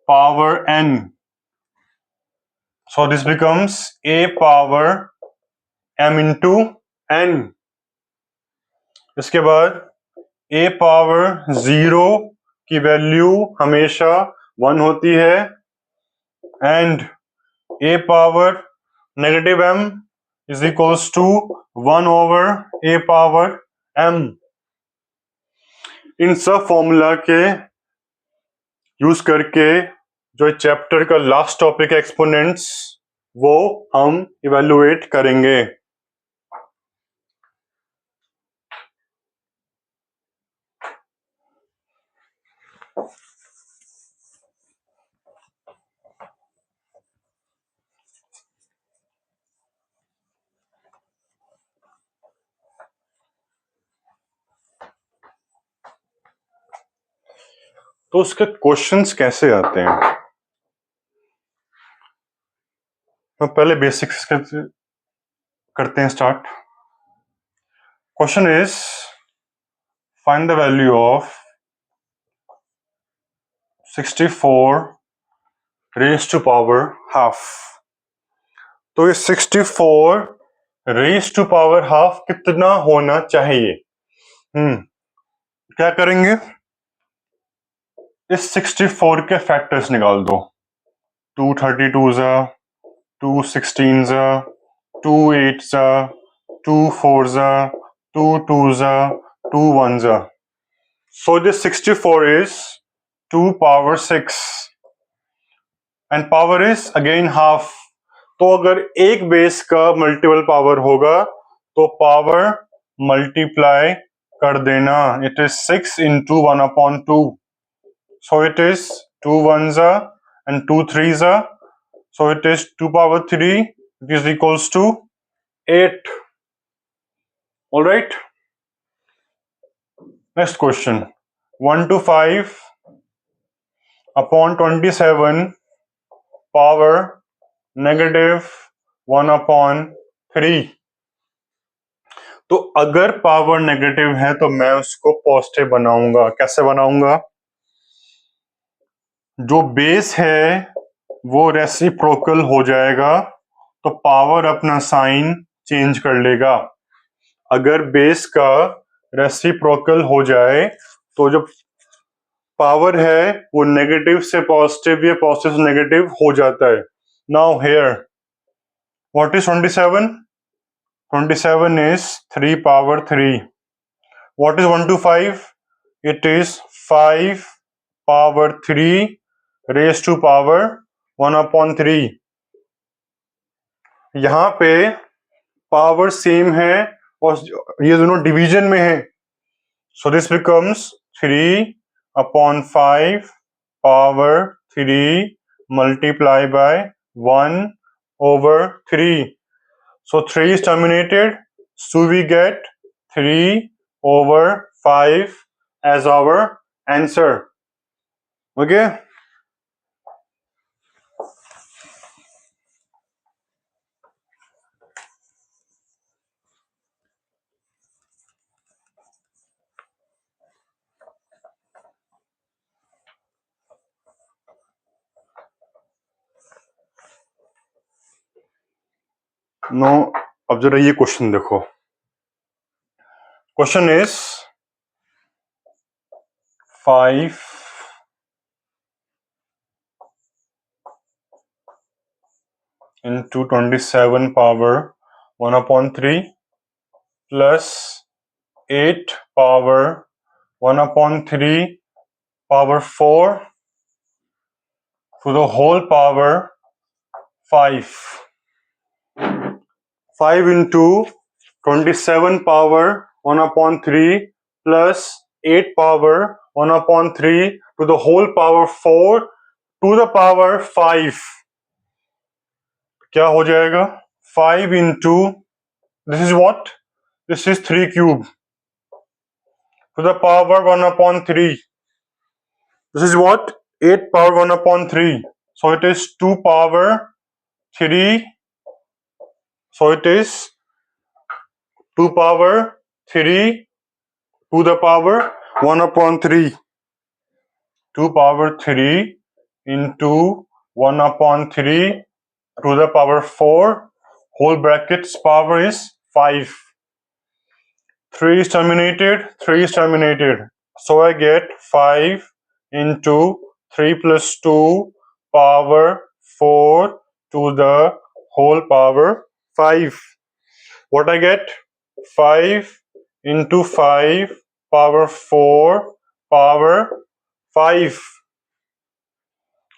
power n. So this becomes a power m into n. इसके बाद a power 0 की value हमेशा 1 होती है and a power negative m is equals to 1 over a power m. इन सब formula के use करके जो चैप्टर का लास्ट टॉपिक एक्सपोनेंट्स वो हम इवेलुएट करेंगे. तो उसके क्वेश्चंस कैसे आते हैं, तो पहले बेसिक्स करते हैं start. Question is find the value of 64 raise to power half. तो ये 64 रेज टू पावर हाफ कितना होना चाहिए? क्या करेंगे, इस 64 के फैक्टर्स निकाल दो. 232 जा, 216 जा, 28 जा, 24 जा, 22 जा, 21 जा. So this 64 is 2 power 6 and power is again half. तो अगर एक बेस का मल्टीपल पावर होगा तो पावर मल्टीप्लाई कर देना. It is 6 into 1/2. So it is 2 ones and 2 threes. So it is 2 power 3. It is equals to 8. All right. Next question. 1 to 5 upon 27 power negative 1/3. तो अगर पावर नेगेटिव है तो मैं उसको पॉजिटिव बनाऊंगा. कैसे बनाऊंगा? जो बेस है वो रेसिप्रोकल हो जाएगा तो पावर अपना साइन चेंज कर लेगा. अगर बेस का रेसिप्रोकल हो जाए तो जो पावर है वो नेगेटिव से पॉजिटिव या पॉजिटिव से नेगेटिव हो जाता है. Now here what is 27? 27 is 3 power 3. What is 1 to 5? It is 5 power 3 raised to power 1/3. यहां पे पावर सेम है और ये दोनों डिवीजन में है. सो this becomes 3/5 power 3 multiply by 1/3. So 3 is terminated, so we get 3/5 as our answer. Okay. No, अब जरा ये क्वेश्चन देखो. Question is 5 into 27 power 1/3 plus 8 power 1/3 power 4 to the whole power 5. 5 into 27 power 1 upon 3 plus 8 power 1 upon 3 to the whole power 4 to the power 5. क्या हो जाएगा? 5 into, this is what? This is 3 cube to the power 1 upon 3. This is what? 8 power 1 upon 3. So it is 2 power 3. So it is 2 power 3 to the power 1 upon 3. 2 power 3 into 1 upon 3 to the power 4 whole brackets power is 5. 3 is terminated, 3 is terminated. So I get 5 into 3 plus 2 power 4 to the whole power 5. What I get? 5 into 5 power 4 power 5.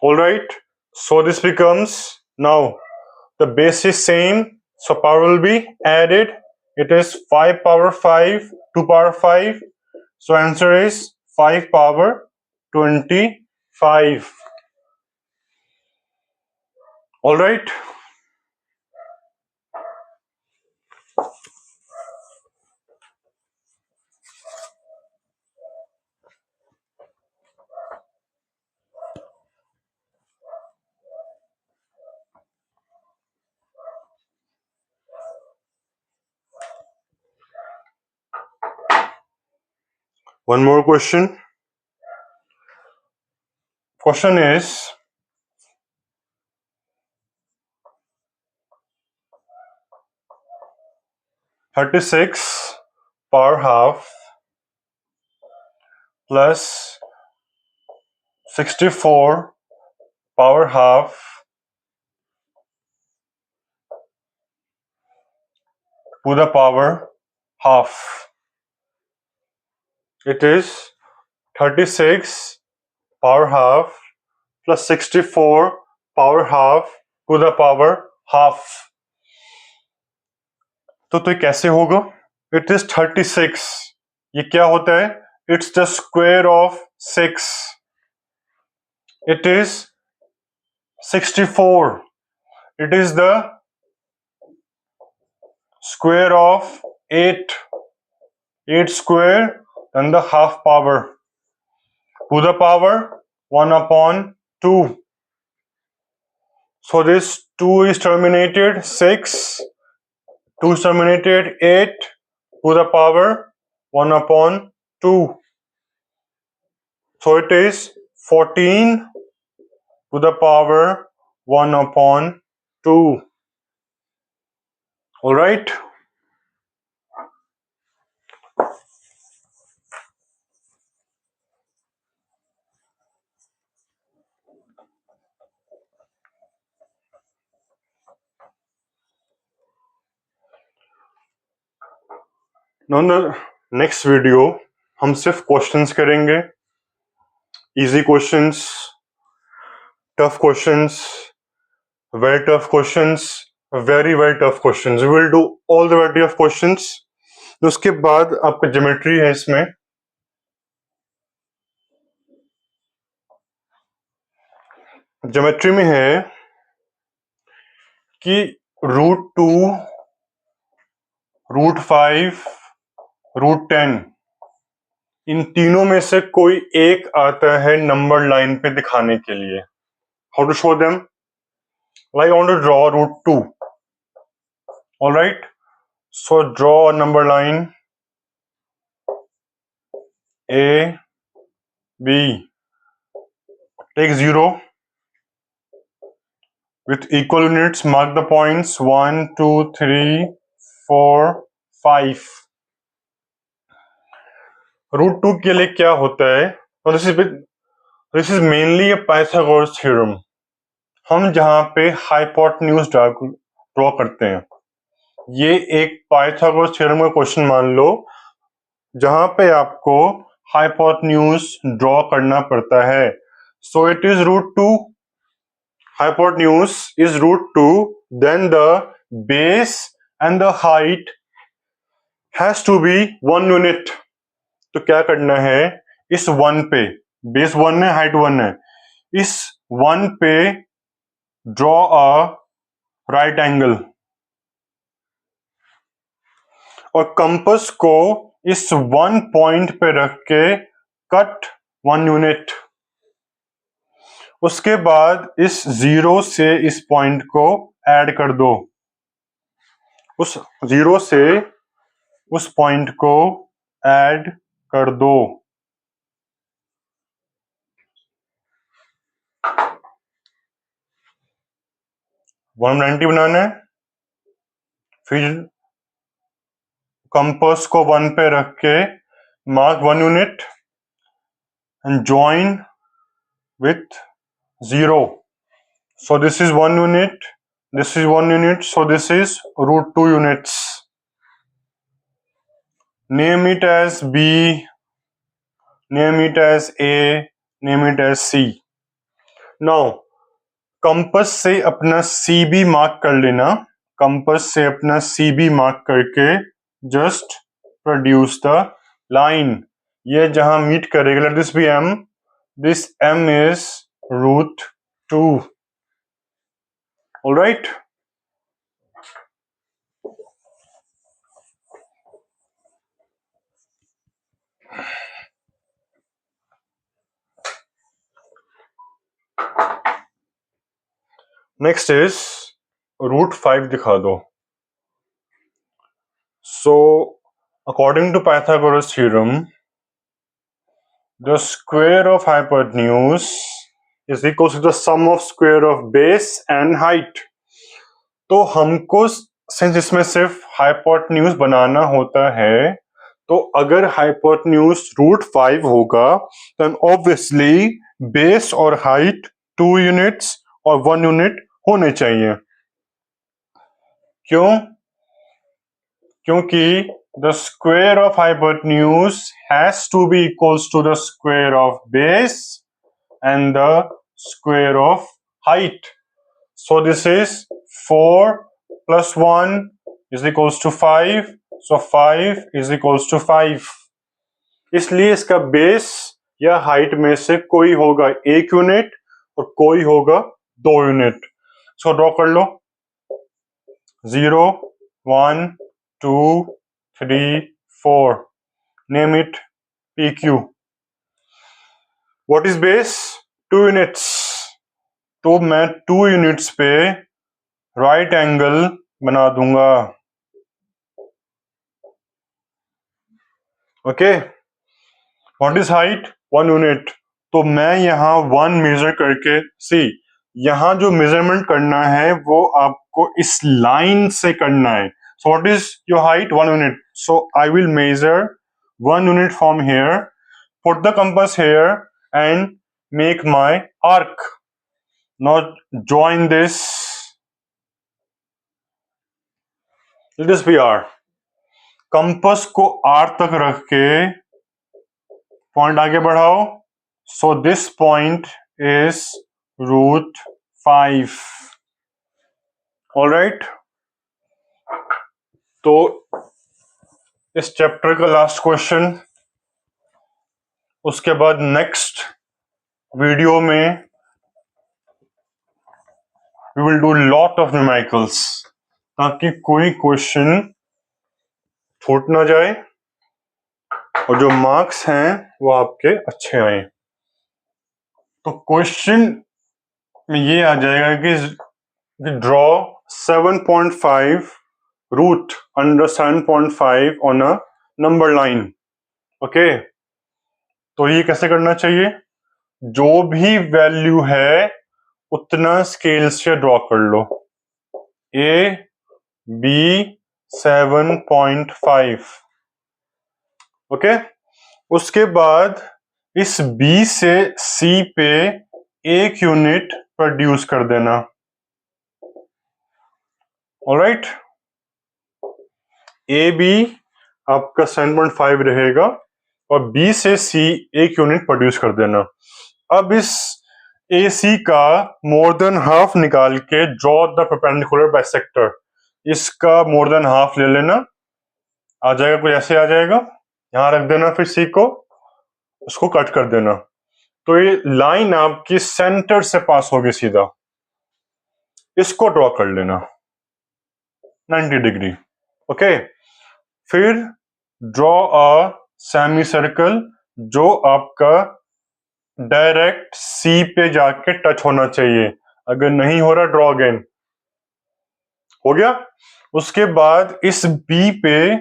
Alright, so this becomes, now the base is same, so power will be added. It is 5 power 5 to power 5. So answer is 5 power 25. Alright. One more question. Question is, "36 power half plus 64 power half to the power half." It is 36 power half plus 64 power half to the power half. तो ये कैसे होगा? It is 36. ये क्या होता है? It's the square of 6. It is 64. It is the square of 8. 8 square and the half power to the power 1 upon 2. So this 2 is terminated, 6, 2 is terminated, 8 to the power 1 upon 2. So it is 14 to the power 1 upon 2. Alright. Now in the next video हम सिर्फ questions करेंगे, easy questions, tough questions, very tough questions, very tough questions. We will do all the variety of questions. उसके बाद आपका geometry है, इसमें geometry में है कि √2, √5, √10 इन तीनों में से कोई एक आता है नंबर लाइन पे दिखाने के लिए. How to show them? Like I want to draw √2. Alright, so draw a number line A B, take 0 with equal units, mark the points 1 2 3 4 5. √2 के लिए क्या होता है? This is mainly a Pythagoras theorem. हम जहां पे हाइपोटेन्यूज ड्रॉ करते हैं, ये एक पाइथागोरस थ्योरम का क्वेश्चन मान लो जहां पे आपको हाइपोटेन्यूज ड्रॉ करना पड़ता है. So it is √2. hypotenuse is √2, then the base and the height has to be 1 unit. तो क्या करना है, इस 1 पे, बेस 1 है, हाइट 1 है, इस 1 पे ड्रॉ अ राइट एंगल और कंपास को इस 1 पॉइंट पे रख के कट 1 यूनिट। उसके बाद इस 0 से इस पॉइंट को ऐड कर दो, उस 0 से उस पॉइंट को ऐड कर दो। 190 बनाना है, फिर कंपास को 1 पे रख के mark 1 unit and join with 0. So this is 1 unit, this is 1 unit, so this is √2 units. Name it as B, name it as A, name it as C. Now compass से अपना C B mark कर लेना, compass से अपना C B mark करके just produce the line. ये जहां meet करेगा, let this be M, this M is √2. Alright, next is √5 दिखा दो। So according to Pythagoras theorem, the square of hypotenuse is equal to the sum of square of base and height. तो हमको since इसमें सिर्फ hypotenuse बनाना होता है, तो अगर हाइपोटेन्यूज √5 होगा तो ऑब्वियसली बेस और हाइट 2 यूनिट्स और 1 यूनिट होने चाहिए। क्यों? क्योंकि the square of hypotenuse has to be equals to the square of base and the square of height. So this is 4 plus 1 is equals to 5. So 5 is equals to 5. इसलिए इसका base या height में से कोई होगा 1 unit और कोई होगा 2 यूनिट। सो ड्रॉ कर लो, 0, 1, 2, 3, 4. Name it PQ. What is base? 2 units. तो मैं 2 यूनिट्स पे राइट एंगल बना दूंगा। Okay, what is height? 1 unit. तो मैं यहां 1 मेजर करके, सी यहां जो मेजरमेंट करना है वो आपको इस लाइन से करना है। So what is your height? 1 unit. So I will measure 1 unit from here, put the compass here and make my arc. Now join this, this B R. Compass को आर तक रख के पॉइंट आगे बढ़ाओ। So this point is √5. Alright, तो इस chapter का last question, उसके बाद नेक्स्ट वीडियो में we will do lot of numericals, ताकि कोई क्वेश्चन छूट ना जाए और जो मार्क्स हैं वो आपके अच्छे आए। तो क्वेश्चन में ये आ जाएगा कि draw 7.5 root under 7.5 on a number line. Okay, तो ये कैसे करना चाहिए? जो भी वैल्यू है उतना स्केल से ड्रॉ कर लो। A, B 7.5। ओके, उसके बाद इस B से C पे 1 यूनिट प्रोड्यूस कर देना। ऑलराइट, ए बी आपका 7.5 रहेगा और B से C 1 यूनिट प्रोड्यूस कर देना। अब इस AC का मोर देन हाफ निकाल के ड्रॉ द परपेंडिकुलर बाइसेक्टर। इसका मोर देन हाफ ले लेना, आ जाएगा कुछ ऐसे आ जाएगा, यहां रख देना, फिर C को उसको कट कर देना। तो ये लाइन आपकी सेंटर से पास होगी सीधा, इसको ड्रॉ कर लेना 90 डिग्री। ओके, फिर ड्रॉ अ सेमी सर्कल जो आपका डायरेक्ट सी पे जाके टच होना चाहिए। अगर नहीं हो रहा, ड्रॉ अगेन। हो गया। उसके बाद इस बी पे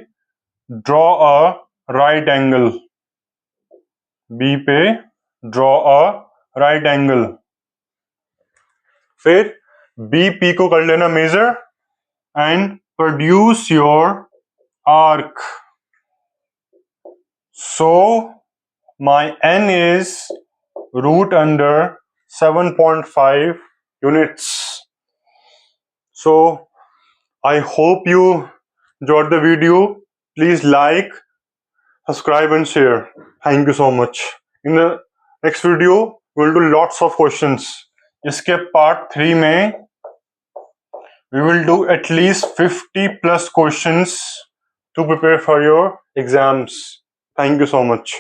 draw a right angle, B पे ड्रॉ अ राइट एंगल। फिर बी पी को कर लेना measure and produce your arc. So my N is root under 7.5 units. So I hope you enjoyed the video. Please like, subscribe and share. Thank you so much. In the next video we'll do lots of questions. इसके part 3 में we will do at least 50 plus questions to prepare for your exams. Thank you so much.